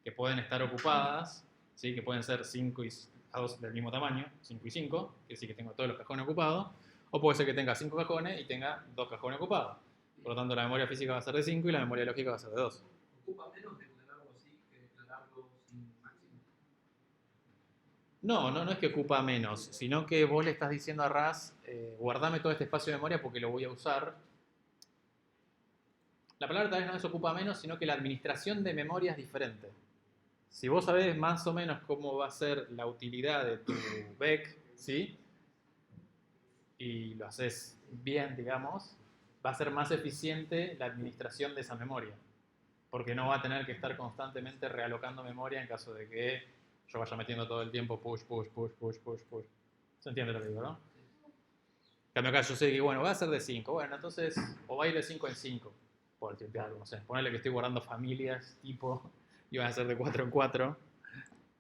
que pueden estar ocupadas, ¿sí? Que pueden ser 5 y 2 del mismo tamaño, 5 y 5, que sí que tengo todos los cajones ocupados, o puede ser que tenga 5 cajones y tenga 2 cajones ocupados. Por lo tanto, la memoria física va a ser de 5 y la memoria lógica va a ser de 2. ¿Ocupa menos declararlo así que declararlo sin máximo? No es que ocupa menos, sino que vos le estás diciendo a RAS, guardame todo este espacio de memoria porque lo voy a usar. La palabra tal vez no es ocupa menos, sino que la administración de memoria es diferente. Si vos sabés más o menos cómo va a ser la utilidad de tu vec, ¿sí? Y lo haces bien, digamos, va a ser más eficiente la administración de esa memoria. Porque no va a tener que estar constantemente realocando memoria en caso de que yo vaya metiendo todo el tiempo push. ¿Se entiende lo que digo, no? En cambio acá yo sé que, bueno, va a ser de 5. Bueno, entonces, o va a ir de 5 en 5. Por decirte algo, no sé. Ponele que estoy guardando familias, tipo, y van a ser de 4 en 4.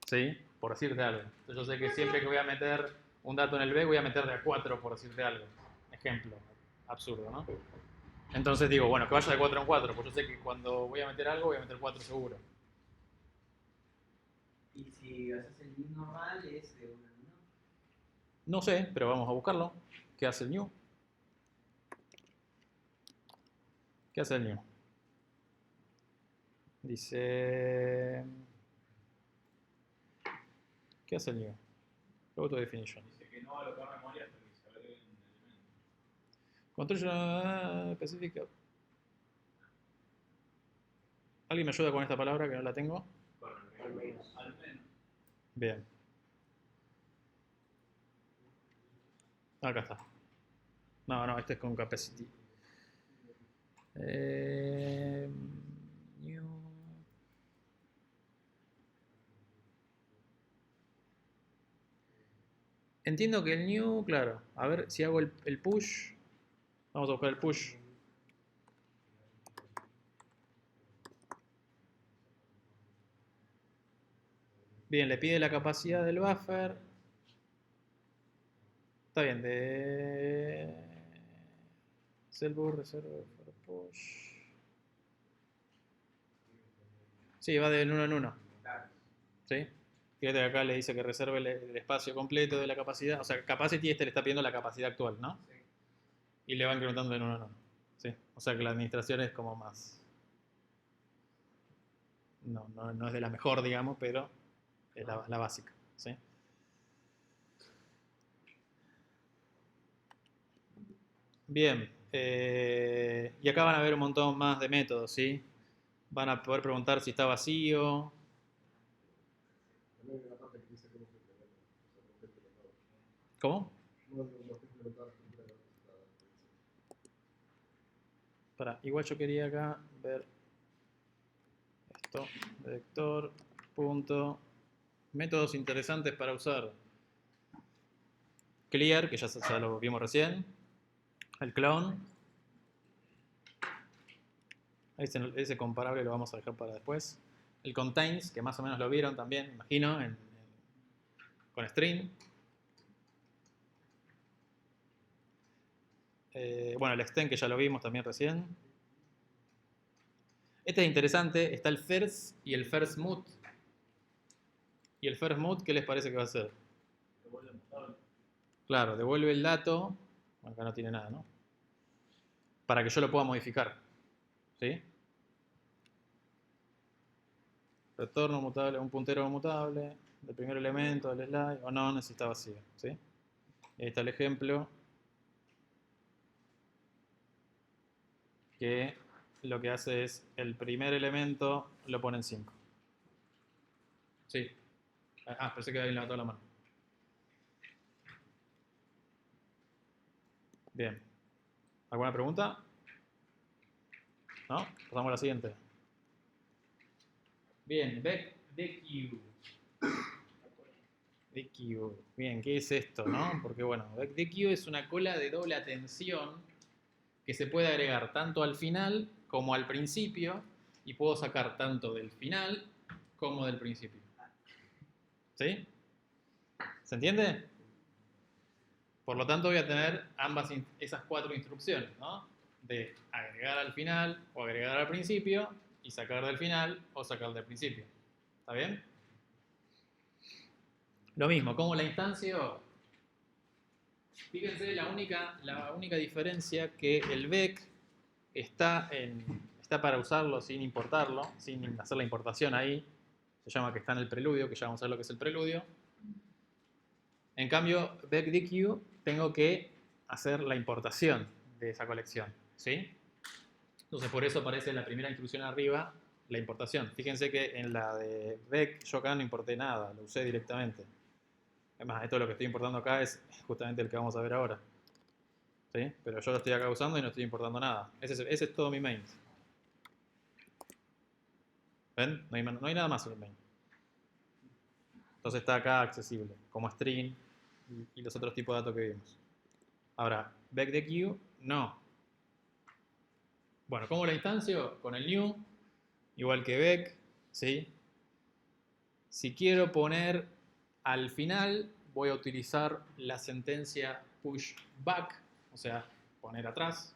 ¿Sí? Por decirte algo. Entonces yo sé que siempre que voy a meter un dato en el B, voy a meter de a 4, por decirte algo. Ejemplo. Absurdo, ¿no? Entonces digo, bueno, que vaya de 4 en 4, pues yo sé que cuando voy a meter algo, voy a meter 4 seguro. Y si haces el new normal, es de 1 en 1. No sé, pero vamos a buscarlo. ¿Qué hace el new? ¿Qué hace el new? Dice... ¿Qué hace el new? Auto definition. Dice que no va a alocar memoria hasta que se agregue un elemento. Construye específica. ¿Alguien me ayuda con esta palabra que no la tengo? Al menos. Bien. Acá está. No, este es con capacity. New. Entiendo que el new, claro. A ver si hago el push. Vamos a buscar el push. Bien, le pide la capacidad del buffer. Está bien, de Cellboard, reserve for push. Sí, va de 1 en 1. ¿Sí? Fíjate que acá le dice que reserve el espacio completo de la capacidad. O sea, capacity le está pidiendo la capacidad actual, ¿no? Sí. Y le va incrementando de 1 en 1. ¿Sí? O sea que la administración es como más... No es de la mejor, digamos, pero es la básica. ¿Sí? Bien. Y acá van a ver un montón más de métodos, ¿sí? Van a poder preguntar si está vacío. También hay una parte que dice cómo se implementa. O sea, cómo se implementa. ¿Cómo? No está implementada completamente. Para, igual yo quería acá ver esto. Vector, punto. Métodos interesantes para usar. Clear, que ya lo vimos recién. El clone. Ese comparable lo vamos a dejar para después. El contains, que más o menos lo vieron también, imagino, con string. Bueno, el extend, que ya lo vimos también recién. Este es interesante, está el first y el first mood. ¿Y el first mood qué les parece que va a hacer? Claro, devuelve el dato. Bueno, acá no tiene nada, ¿no? Para que yo lo pueda modificar. ¿Sí? Retorno mutable, un puntero mutable del primer elemento del slide, o no, necesita vacío. ¿Sí? Y ahí está el ejemplo. Que lo que hace es el primer elemento lo pone en 5. Sí. Ah, pensé que había levantado la mano. Bien. ¿Alguna pregunta? ¿No? Pasamos a la siguiente. Bien, VecDQ. DQ. Bien, ¿qué es esto, no? Porque bueno, VecDQ es una cola de doble atención que se puede agregar tanto al final como al principio y puedo sacar tanto del final como del principio. ¿Sí? ¿Se entiende? Por lo tanto voy a tener esas 4 instrucciones, ¿no? De agregar al final o agregar al principio y sacar del final o sacar del principio. ¿Está bien? Lo mismo, como la instancia. Fíjense, la única diferencia que el vec está para usarlo sin importarlo, sin hacer la importación ahí. Se llama que está en el preludio, que ya vamos a ver lo que es el preludio. En cambio, VecDQ tengo que hacer la importación de esa colección, ¿sí? Entonces por eso aparece en la primera instrucción arriba la importación. Fíjense que en la de vec yo acá no importé nada, lo usé directamente. Además, esto lo que estoy importando acá es justamente el que vamos a ver ahora. ¿Sí? Pero yo lo estoy acá usando y no estoy importando nada. Ese es todo mi main. ¿Ven? No hay nada más en el main. Entonces está acá accesible, como string y los otros tipos de datos que vimos. Ahora, VecDQ, no. Bueno, ¿cómo la instancio? Con el new, igual que vec, ¿sí? Si quiero poner al final, voy a utilizar la sentencia push back, o sea, poner atrás.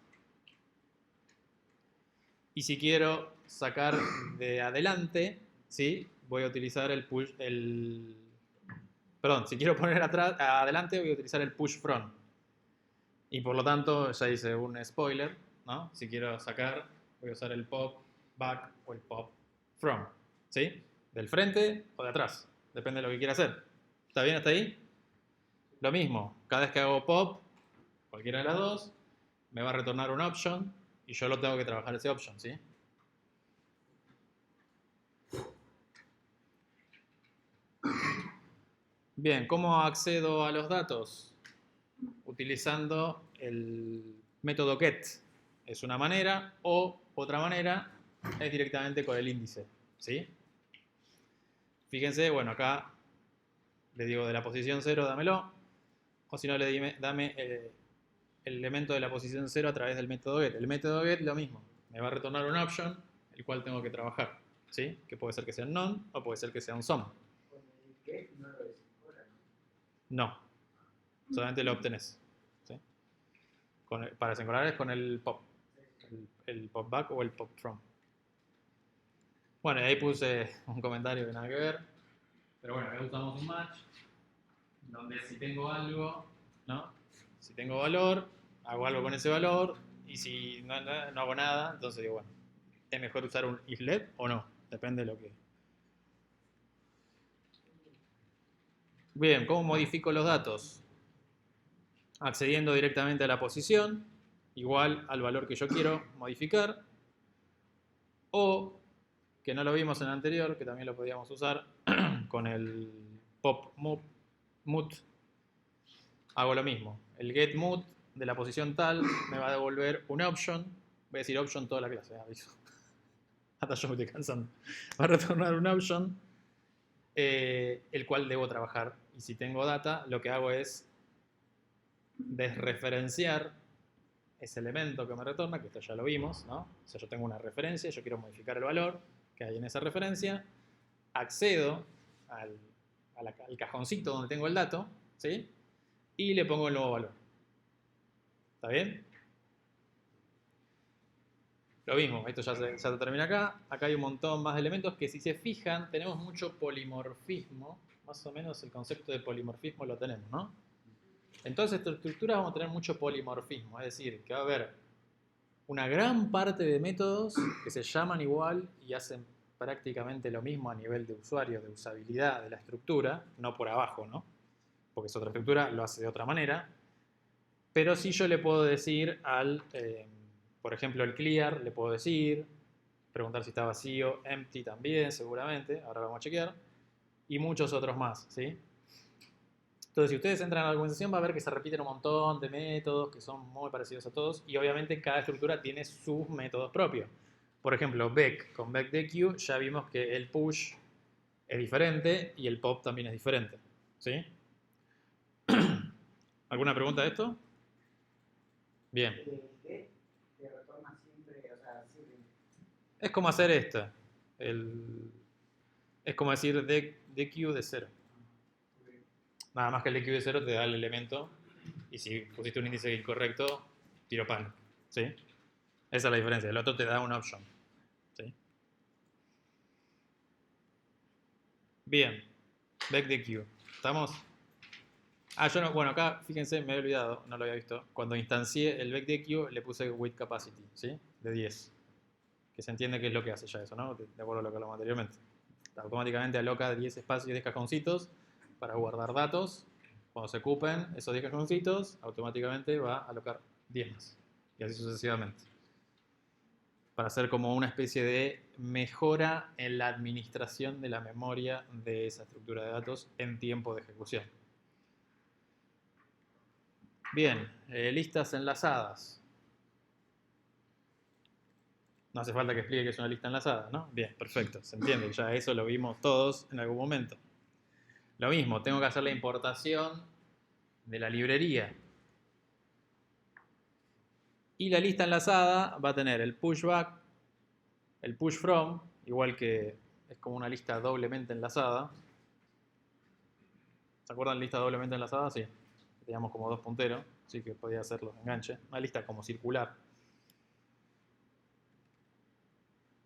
Y si quiero sacar de adelante, ¿sí? Voy a utilizar perdón, si quiero poner adelante, voy a utilizar el push front. Y por lo tanto, ya hice un spoiler, ¿no? Si quiero sacar, voy a usar el pop back o el pop from, ¿sí? Del frente o de atrás, depende de lo que quiera hacer. ¿Está bien hasta ahí? Lo mismo, cada vez que hago pop, cualquiera de las dos, me va a retornar un option y yo lo tengo que trabajar ese option, ¿sí? Bien, ¿cómo accedo a los datos? Utilizando el método get. Es una manera, o otra manera es directamente con el índice, ¿sí? Fíjense, bueno, acá le digo de la posición 0, dámelo, o si no, dame el elemento de la posición 0 a través del método get. El método get lo mismo, me va a retornar un option, el cual tengo que trabajar, ¿sí? Que puede ser que sea un none o puede ser que sea un sum. Con el get no lo desencola, No, solamente lo obtenés. ¿Sí? Para desencolar es con el pop. El pop back o el pop from. Bueno, y ahí puse un comentario que nada que ver. Pero bueno, acá usamos un match. Donde si tengo algo, ¿no? Si tengo valor, hago algo con ese valor. Y si no hago nada, entonces digo, bueno, ¿es mejor usar un islet o no? Depende de lo que. Bien, ¿cómo modifico los datos? Accediendo directamente a la posición, igual al valor que yo quiero modificar, o, que no lo vimos en el anterior, que también lo podíamos usar con el pop mut, hago lo mismo. El get mut de la posición tal me va a devolver un option, voy a decir option toda la clase, aviso. Hasta yo me estoy cansando. Va a retornar un option, el cual debo trabajar. Y si tengo data, lo que hago es desreferenciar ese elemento que me retorna, que esto ya lo vimos, ¿no? O sea, yo tengo una referencia, yo quiero modificar el valor que hay en esa referencia, accedo al cajoncito donde tengo el dato, ¿sí? Y le pongo el nuevo valor. ¿Está bien? Lo mismo, esto ya se termina acá. Acá hay un montón más de elementos que, si se fijan, tenemos mucho polimorfismo. Más o menos el concepto de polimorfismo lo tenemos, ¿no? En todas estas estructuras vamos a tener mucho polimorfismo, es decir, que va a haber una gran parte de métodos que se llaman igual y hacen prácticamente lo mismo a nivel de usuario, de usabilidad de la estructura, no por abajo, ¿no? Porque es otra estructura, lo hace de otra manera. Pero sí yo le puedo decir por ejemplo, el clear, le puedo decir, preguntar si está vacío, empty también, seguramente, ahora lo vamos a chequear, y muchos otros más, ¿sí? Entonces, si ustedes entran a la documentación, va a ver que se repiten un montón de métodos que son muy parecidos a todos, y obviamente cada estructura tiene sus métodos propios. Por ejemplo, Beck, con BeckDQ ya vimos que el push es diferente y el pop también es diferente, ¿sí? ¿Alguna pregunta de esto? Bien. Te retorna siempre, o sea, siempre. Es como hacer esto. Es como decir DQ de 0. Nada más que el DQ de 0 te da el elemento, y si pusiste un índice incorrecto, tiro pan. ¿Sí? Esa es la diferencia. El otro te da una option. ¿Sí? Bien. BeckDQ. ¿Estamos? Yo no, bueno, acá, fíjense, me he olvidado, no lo había visto. Cuando instancié el BeckDQ le puse with capacity, ¿sí? De 10. Que se entiende qué es lo que hace ya eso, ¿no? De acuerdo a lo que hablamos anteriormente. Automáticamente aloca 10 espacios, 10 cajoncitos para guardar datos. Cuando se ocupen esos 10 cajoncitos, automáticamente va a alocar 10 más. Y así sucesivamente. Para hacer como una especie de mejora en la administración de la memoria de esa estructura de datos en tiempo de ejecución. Bien, listas enlazadas. No hace falta que explique que es una lista enlazada, ¿no? Bien, perfecto, se entiende, ya eso lo vimos todos en algún momento. Lo mismo, tengo que hacer la importación de la librería. Y la lista enlazada va a tener el pushback, el push from, igual que es como una lista doblemente enlazada. ¿Se acuerdan de lista doblemente enlazada? Sí. Teníamos como dos punteros, así que podía hacer los enganches. Una lista como circular.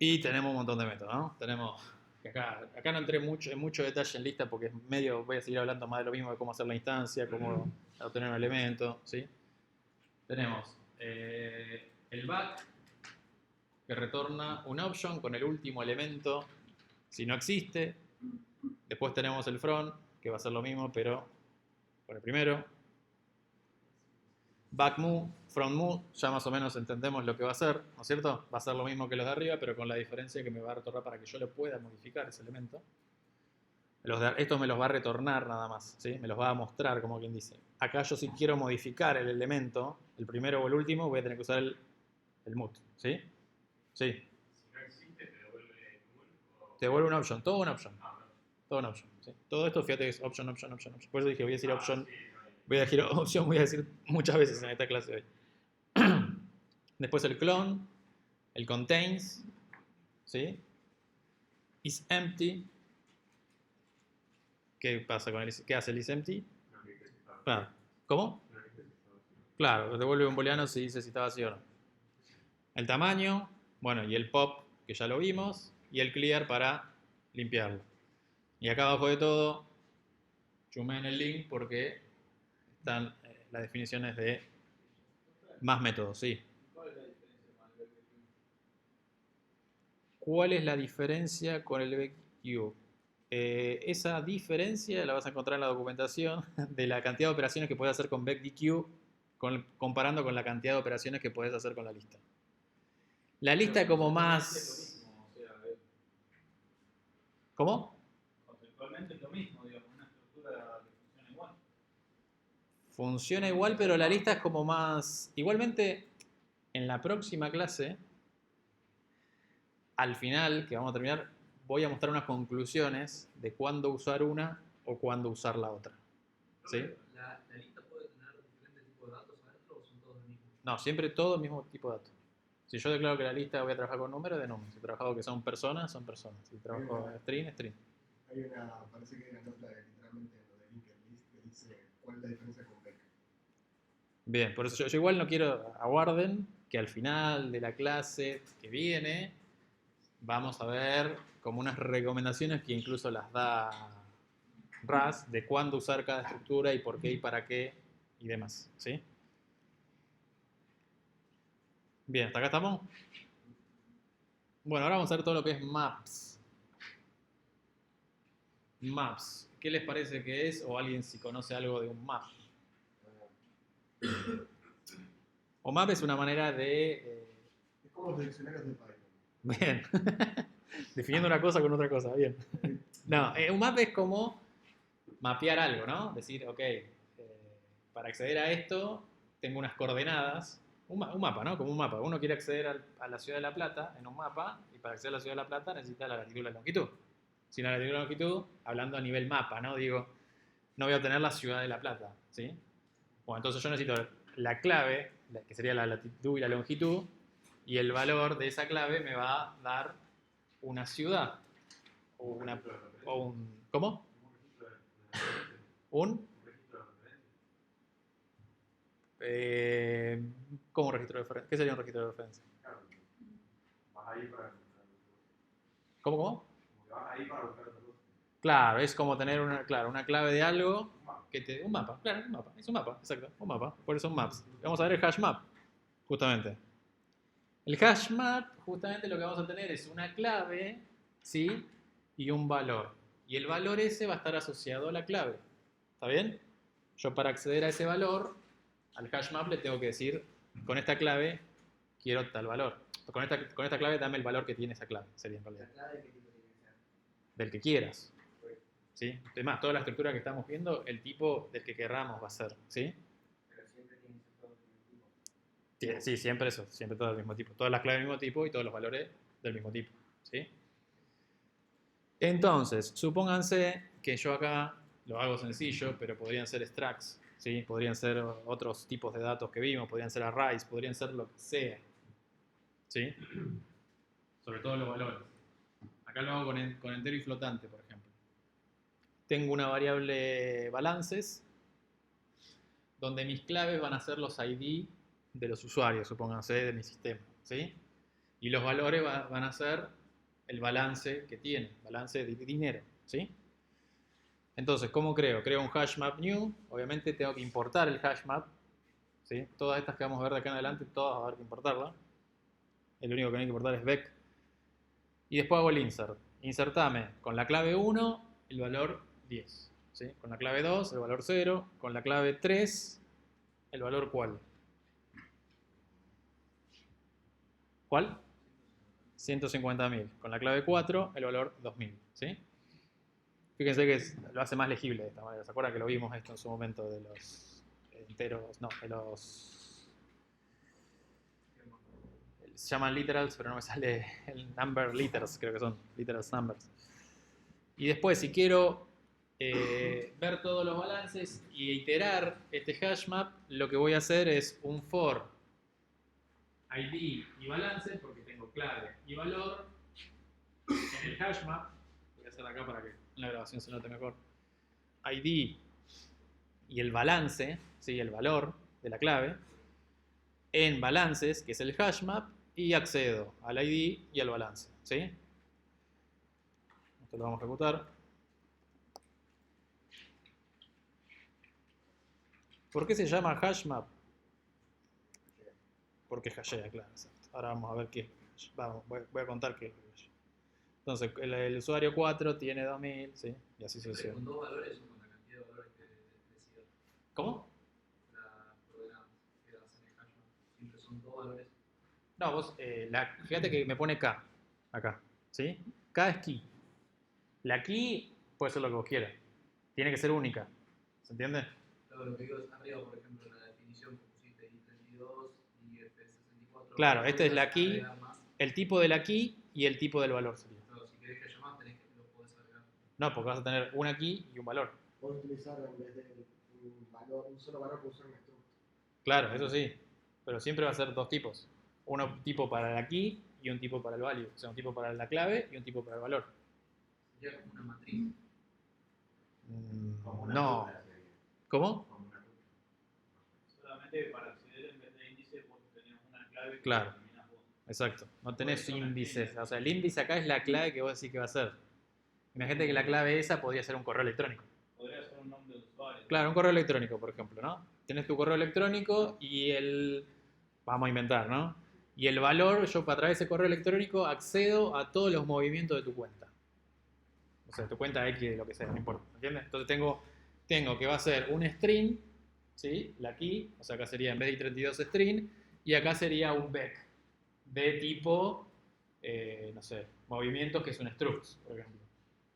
Y tenemos un montón de métodos, ¿no? Tenemos, acá no entré en mucho detalle en lista porque es medio, voy a seguir hablando más de lo mismo, de cómo hacer la instancia, cómo obtener un elemento, ¿sí? Tenemos el back, que retorna un option con el último elemento si no existe. Después tenemos el front, que va a ser lo mismo, pero con el primero. Back move, front move, ya más o menos entendemos lo que va a hacer, ¿no es cierto? Va a ser lo mismo que los de arriba, pero con la diferencia que me va a retornar para que yo le pueda modificar ese elemento. Estos me los va a retornar nada más, ¿sí? Me los va a mostrar, como quien dice. Acá yo, si quiero modificar el elemento, el primero o el último, voy a tener que usar el mut, ¿sí? Sí. Si no existe, te devuelve null. Te devuelve una option, todo una option. Todo una option, ¿sí? Todo esto, fíjate que es option, option, option, option. Por eso dije, voy a decir option. Voy a decir option, voy a decir muchas veces en esta clase de hoy. Después el clone, el contains, ¿sí? Is empty. ¿Qué pasa con qué hace el is empty? Claro. ¿Cómo? Claro, devuelve un booleano si dice si está vacío o no. El tamaño, bueno, y el pop, que ya lo vimos, y el clear para limpiarlo. Y acá abajo de todo, chumé en el link porque están las definiciones de más métodos, sí. ¿Cuál es la diferencia con el BeckDQ? Esa diferencia la vas a encontrar en la documentación de la cantidad de operaciones que puede hacer con BeckDQ comparando con la cantidad de operaciones que podés hacer con la lista. La lista es como más... ¿Cómo? Conceptualmente es lo mismo, digamos, una estructura que funciona igual. Funciona igual, pero la lista es como más... Igualmente, en la próxima clase, al final, que vamos a terminar, voy a mostrar unas conclusiones de cuándo usar una o cuándo usar la otra. ¿Sí? ¿La lista puede tener diferentes tipos de datos adentro o son todos los mismos? No, siempre todo el mismo tipo de datos. Si yo declaro que la lista voy a trabajar con números, de números. Si he trabajado que son personas, son personas. Si trabajo string, string. Hay una, parece que hay una nota literalmente en lo de linked list que dice cuál es la diferencia con Beck. Bien, por eso yo igual no quiero, aguarden que al final de la clase que viene vamos a ver como unas recomendaciones que incluso las da RAS de cuándo usar cada estructura y por qué y para qué y demás, ¿sí? Bien, ¿hasta acá estamos? Bueno, ahora vamos a ver todo lo que es maps. Maps. ¿Qué les parece que es? O alguien si conoce algo de un map. O map es una manera de... Es como los diccionarios de Python. Bien. Definiendo una cosa con otra cosa, bien. No, un map es como mapear algo, ¿no? Decir, ok, para acceder a esto tengo unas coordenadas. Un mapa, ¿no? Como un mapa. Uno quiere acceder a la ciudad de La Plata en un mapa y para acceder a la ciudad de La Plata necesita la latitud y la longitud. Sin la latitud y la longitud, hablando a nivel mapa, ¿no? Digo, no voy a obtener la ciudad de La Plata, ¿sí? Bueno, entonces yo necesito la clave, que sería la latitud y la longitud, y el valor de esa clave me va a dar una ciudad. O un... ¿Cómo? Un... ¿Cómo un registro de referencia? ¿Qué sería un registro de referencia? Vas ahí para ¿Cómo? vas ahí para buscar otra cosa. Claro, es como tener una clave de algo un mapa, claro, un mapa, es un mapa, exacto, un mapa, por eso son maps. Vamos a ver el hash map, justamente. El hash map, justamente lo que vamos a tener es una clave, ¿sí? Y un valor. Y el valor ese va a estar asociado a la clave. ¿Está bien? Yo para acceder a ese valor, al hash map le tengo que decir, con esta clave quiero tal valor. Con esta clave dame el valor que tiene esa clave, sería en realidad. ¿La clave qué tipo tiene que ser? Del que quieras. ¿Sí? Además, toda la estructura que estamos viendo, el tipo del que querramos va a ser. ¿Sí? Pero siempre tiene que ser todo el mismo tipo. Sí, siempre eso, siempre todo del mismo tipo. Todas las claves del mismo tipo y todos los valores del mismo tipo. ¿Sí? Entonces, supónganse que yo acá lo hago sencillo, pero podrían ser structs, ¿sí? Podrían ser otros tipos de datos que vimos, podrían ser arrays, podrían ser lo que sea. ¿Sí? Sobre todo los valores. Acá lo hago con entero y flotante, por ejemplo. Tengo una variable balances, donde mis claves van a ser los ID de los usuarios, supónganse, de mi sistema, ¿sí? Y los valores van a ser el balance que tiene, balance de dinero, ¿sí? Entonces, ¿cómo creo? Creo un hash map new, obviamente tengo que importar el hash map, ¿sí? Todas estas que vamos a ver de acá en adelante, todas va a haber que importarlas. El único que no hay que importar es Beck. Y después hago el insert. Insertame con la clave 1 el valor 10, ¿sí? Con la clave 2 el valor 0, con la clave 3 el valor ¿cuál? ¿Cuál? 150.000. Con la clave 4 el valor 2.000, ¿sí? Fíjense que lo hace más legible de esta manera. ¿Se acuerdan que lo vimos esto en su momento de los enteros? No, de los... Se llaman literals, pero no me sale el number liters, creo que son literals numbers. Y después, si quiero ver todos los balances y iterar este hash map, lo que voy a hacer es un for ID y balance, porque tengo clave y valor en el hash map. Voy a hacer acá para que en la grabación se note mejor. ID y el balance, ¿sí? El valor de la clave, en balances, que es el hash map, y accedo al ID y al balance, ¿sí? Esto lo vamos a ejecutar. ¿Por qué se llama hash map? Porque hashea, claro. Exacto. Ahora vamos a ver qué es. Voy a contar qué es. Entonces, el usuario 4 tiene 2000, ¿sí? Y así sucesivamente. Con dos valores o con la cantidad de valores que decido. ¿Cómo? La coordenada. No, vos, fíjate que me pone K acá, ¿sí? K es key. La key puede ser lo que vos quieras. Tiene que ser única. ¿Se entiende? Luego lo que digo es arriba, por ejemplo, en la definición que pusiste I32 y F64. Claro, esta es la key, agregar más. el tipo de la key y el tipo del valor sería. Pero si querés que haya más, tenés que lo podés agregar. No, porque vas a tener una key y un valor. Puedes utilizar en vez de un solo valor, puedes usar un struct. Claro, eso sí. Pero siempre va a ser dos tipos. Un tipo para la key y un tipo para el value. O sea, un tipo para la clave y un tipo para el valor. Sería como una matriz. Como una No. tupla sería. ¿Cómo? Como una tupla. Solamente para acceder en vez de índice vos tenés una clave Claro. que determinás vos. Exacto. No tenés índices. O sea, el índice acá es la clave que vos decís que va a ser. Imagínate que la clave esa podría ser un correo electrónico. Podría ser un nombre de usuario. Claro, un correo electrónico, por ejemplo, ¿no? Tienes tu correo electrónico y vamos a inventar, ¿no? Y el valor, yo a través de ese correo electrónico accedo a todos los movimientos de tu cuenta. O sea, tu cuenta X, de lo que sea, no importa, ¿entiendes? Entonces tengo que va a ser un string, ¿sí? La key, o sea, acá sería en vez de 32 string, y acá sería un vec de tipo, no sé, movimientos que es un struct, por ejemplo.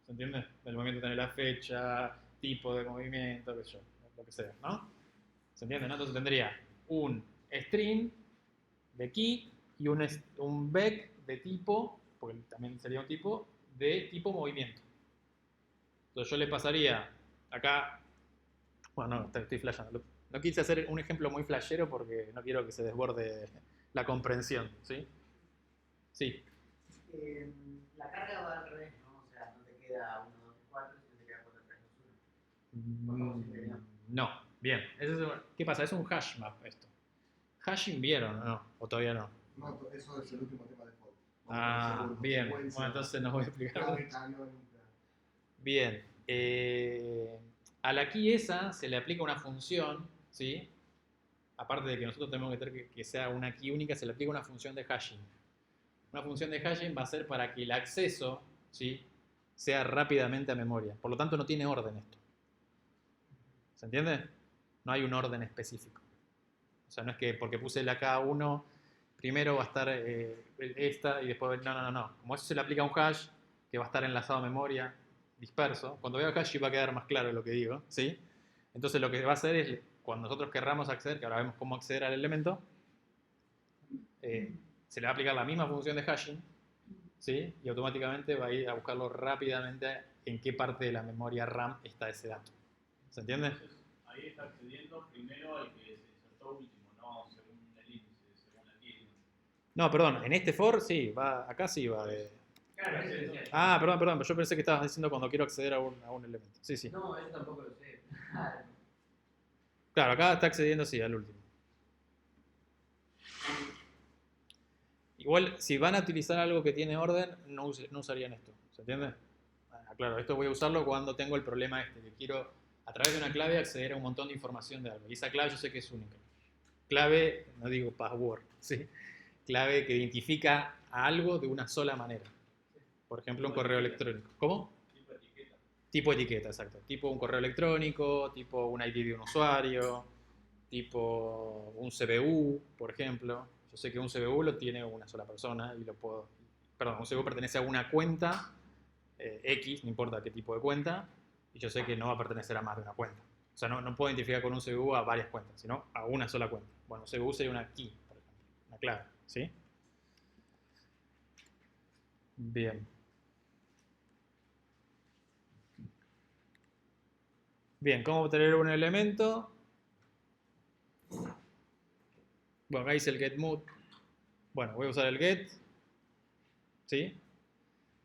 ¿Se entiende? El movimiento tiene la fecha, tipo de movimiento, qué sé yo, lo que sea, ¿no? ¿Se entiende? ¿No? Entonces tendría un string de key y un vec de tipo, porque también sería un tipo, de tipo movimiento. Entonces yo le pasaría acá, bueno, no, estoy flasheando. No quise hacer un ejemplo muy flashero porque no quiero que se desborde la comprensión, ¿sí? Sí. La carga va al revés, ¿no? O sea, no te queda 1, 2, 4, sino te queda 4, 3, 2, 1. No, bien. ¿Qué pasa? Es un hash map esto. ¿Hashing vieron o no? ¿O todavía no? No, eso es el último tema de fondo. Ah, bien. Bueno, entonces nos voy a explicar. Clave canónica. Bien. A la key esa se le aplica una función, ¿sí? Aparte de que nosotros tenemos que tener que sea una key única, se le aplica una función de hashing. Una función de hashing va a ser para que el acceso, ¿sí?, sea rápidamente a memoria. Por lo tanto, no tiene orden esto. ¿Se entiende? No hay un orden específico. O sea, no es que porque puse la K1, primero va a estar esta y después... No. Como eso se le aplica a un hash que va a estar enlazado a memoria, disperso. Cuando veo hash va a quedar más claro lo que digo, ¿sí? Entonces lo que va a hacer es, cuando nosotros querramos acceder, que ahora vemos cómo acceder al elemento, se le va a aplicar la misma función de hashing, ¿sí? Y automáticamente va a ir a buscarlo rápidamente en qué parte de la memoria RAM está ese dato. ¿Se entiende? Entonces, ahí está accediendo primero al que se insertó último, no según el índice, según la key. No, perdón, en este for sí, va, acá sí va de... Claro, eso decía. Ah, perdón, pero yo pensé que estabas diciendo cuando quiero acceder a un elemento. Sí, sí. No, eso tampoco lo sé. Claro, acá está accediendo, sí, al último. Igual, si van a utilizar algo que tiene orden, no usarían esto. ¿Se entiende? Ah, claro, esto voy a usarlo cuando tengo el problema este, que quiero, a través de una clave, acceder a un montón de información de algo. Y esa clave yo sé que es única. Clave, no digo password, ¿sí? Clave que identifica a algo de una sola manera. Por ejemplo, un correo electrónico. ¿Cómo? Tipo etiqueta. Tipo etiqueta, exacto. Tipo un correo electrónico, tipo un ID de un usuario, tipo un CBU, por ejemplo. Yo sé que un CBU lo tiene una sola persona y lo puedo... Perdón, un CBU pertenece a una cuenta X, no importa qué tipo de cuenta, y yo sé que no va a pertenecer a más de una cuenta. O sea, no puedo identificar con un CBU a varias cuentas, sino a una sola cuenta. Bueno, un CBU sería una key, por ejemplo, una clave, ¿sí? Bien. Bien, ¿cómo obtener un elemento? Bueno, acá dice el getMood. Bueno, voy a usar el get, ¿sí?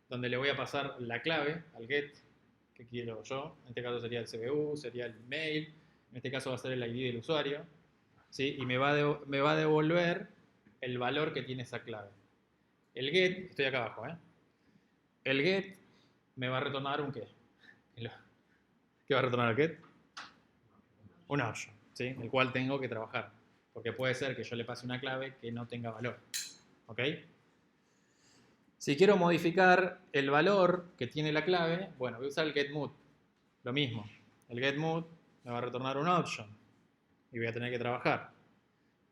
Donde le voy a pasar la clave al get que quiero yo. En este caso sería el CBU, sería el email. En este caso va a ser el ID del usuario, ¿sí? Y me va a devolver el valor que tiene esa clave. El get, estoy acá abajo, ¿eh? El get me va a retornar un qué. ¿Qué va a retornar el get? Un option, ¿sí? El cual tengo que trabajar. Porque puede ser que yo le pase una clave que no tenga valor. ¿Ok? Si quiero modificar el valor que tiene la clave, bueno, voy a usar el getMood. Lo mismo. El getMood me va a retornar un option. Y voy a tener que trabajar.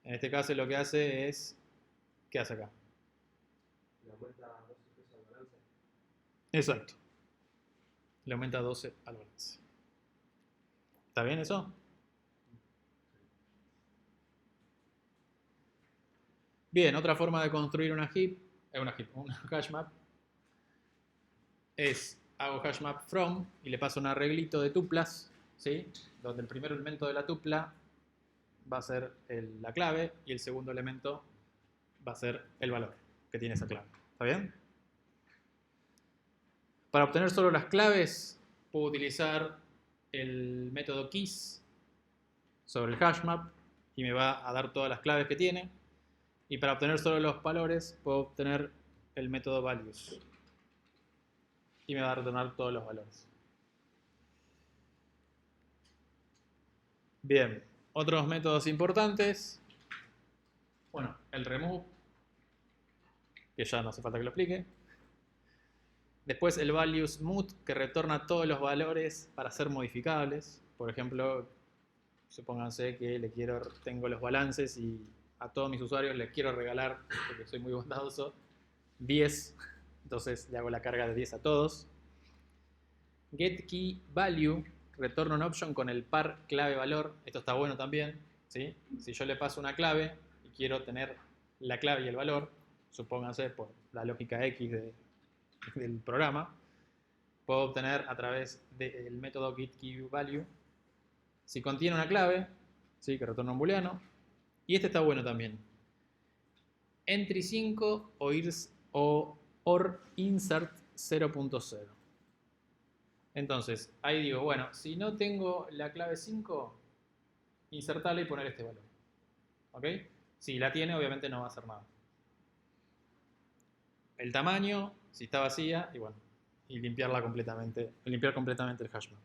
En este caso lo que hace es ¿qué hace acá? Le aumenta 12 pesos al balance. Exacto. Le aumenta 12 al balance. ¿Está bien eso? Bien, otra forma de construir una hash map es hago hash map from y le paso un arreglito de tuplas, ¿sí? Donde el primer elemento de la tupla va a ser la clave y el segundo elemento va a ser el valor que tiene esa clave. ¿Está bien? Para obtener solo las claves puedo utilizar el método keys sobre el hash map y me va a dar todas las claves que tiene. Y para obtener solo los valores puedo obtener el método values y me va a retornar todos los valores. Bien, otros métodos importantes. Bueno, el remove, que ya no hace falta que lo explique. Después el values mut, que retorna todos los valores para ser modificables. Por ejemplo, supónganse que tengo los balances y a todos mis usuarios les quiero regalar, porque soy muy bondadoso, 10. Entonces le hago la carga de 10 a todos. GetKeyValue retorna un option con el par clave-valor. Esto está bueno también, ¿sí? Si yo le paso una clave y quiero tener la clave y el valor, supónganse por la lógica X del programa, puedo obtener a través del método getKeyValue si contiene una clave, ¿sí? Que retorna un booleano. Y este está bueno también. Entry 5 or insert 0.0. Entonces, ahí digo, bueno, si no tengo la clave 5, insertarla y poner este valor. ¿Ok? Si la tiene, obviamente no va a hacer nada. El tamaño, si está vacía, y bueno, y limpiar completamente el hashmap.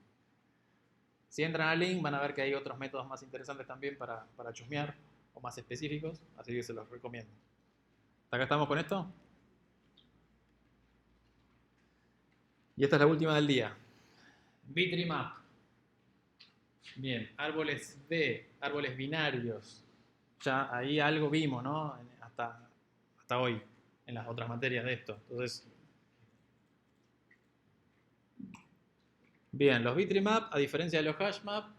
Si entran al link van a ver que hay otros métodos más interesantes también para chusmear, o más específicos, así que se los recomiendo. ¿Hasta acá estamos con esto? Y esta es la última del día. Bitrimap. Bien, árboles binarios. Ya ahí algo vimos, ¿no? Hasta hoy, en las otras materias de esto. Entonces, bien, los bitrimap, a diferencia de los hashmap,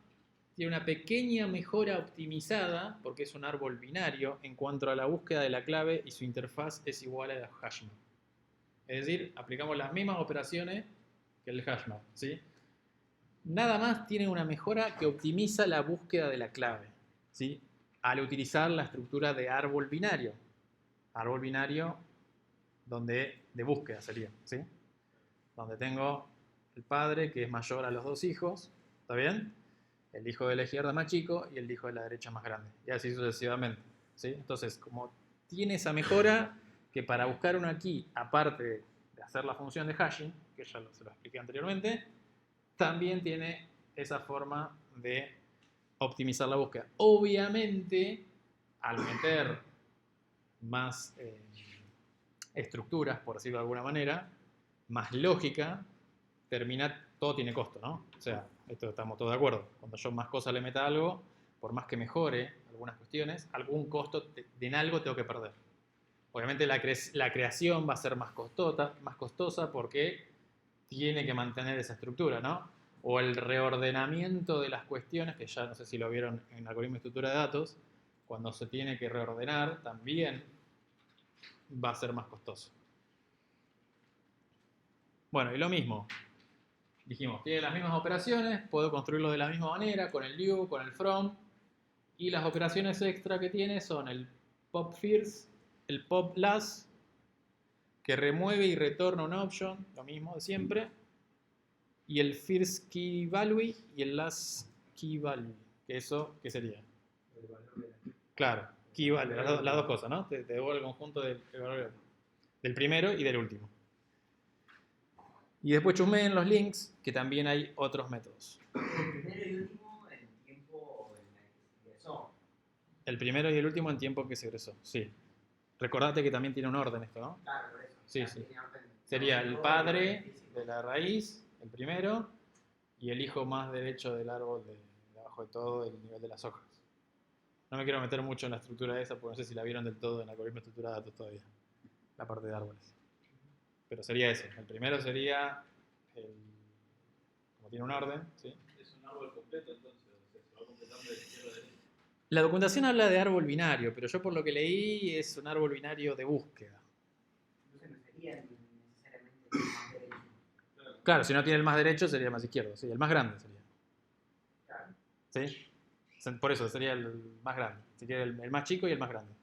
tiene una pequeña mejora optimizada, porque es un árbol binario, en cuanto a la búsqueda de la clave y su interfaz es igual a la hashmap. Es decir, aplicamos las mismas operaciones que el hashmap, ¿sí? Nada más tiene una mejora que optimiza la búsqueda de la clave, ¿sí? Al utilizar la estructura de árbol binario. Árbol binario de búsqueda sería, ¿sí? Donde tengo el padre que es mayor a los dos hijos, ¿está bien? El hijo de la izquierda más chico y el hijo de la derecha más grande. Y así sucesivamente, ¿sí? Entonces, como tiene esa mejora, que para buscar una key, aparte de hacer la función de hashing, que ya se lo expliqué anteriormente, también tiene esa forma de optimizar la búsqueda. Obviamente, al meter más estructuras, por decirlo de alguna manera, más lógica, todo tiene costo, ¿no? O sea, esto estamos todos de acuerdo. Cuando yo más cosas le meta a algo, por más que mejore algunas cuestiones, algún costo en algo tengo que perder. Obviamente la creación va a ser más costosa porque tiene que mantener esa estructura, ¿no? O el reordenamiento de las cuestiones, que ya no sé si lo vieron en algoritmo de estructura de datos, cuando se tiene que reordenar también va a ser más costoso. Bueno, y lo mismo. Dijimos, tiene las mismas operaciones, puedo construirlo de la misma manera, con el new, con el from, y las operaciones extra que tiene son el pop first, el pop last, que remueve y retorna una option, lo mismo de siempre, y el first key value y el last key value, que eso, ¿qué sería? El valor de la... Claro, key value, las dos cosas, ¿no? Te devuelve el conjunto del valor del primero y del último. Y después chusmeen los links, que también hay otros métodos. El primero y último en tiempo en el que se ingresó. El primero y el último en tiempo que se egresó, sí. Recordate que también tiene un orden esto, ¿no? Claro, por eso. Sí, O sea, sí. tiene orden. Sería el padre de la raíz, el primero, y el hijo más derecho del árbol, de abajo de todo, el nivel de las hojas. No me quiero meter mucho en la estructura esa, porque no sé si la vieron del todo en algoritmo estructurado de datos todavía, la parte de árboles. Pero sería eso. El primero sería, como tiene un orden, ¿sí? Es un árbol completo, entonces, o sea, se va completando de izquierda a derecha. La documentación habla de árbol binario, pero yo por lo que leí es un árbol binario de búsqueda. Entonces no sería necesariamente el más derecho. Claro, si no tiene el más derecho sería el más izquierdo, sí, el más grande sería. Claro. ¿Sí? Por eso sería el más grande. Si quiere el más chico y el más grande.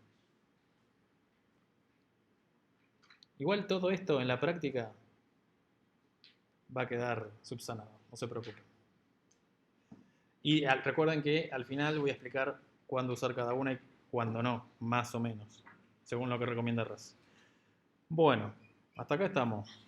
Igual todo esto en la práctica va a quedar subsanado, no se preocupen. Y recuerden que al final voy a explicar cuándo usar cada una y cuándo no, más o menos, según lo que recomienda RAS. Bueno, hasta acá estamos.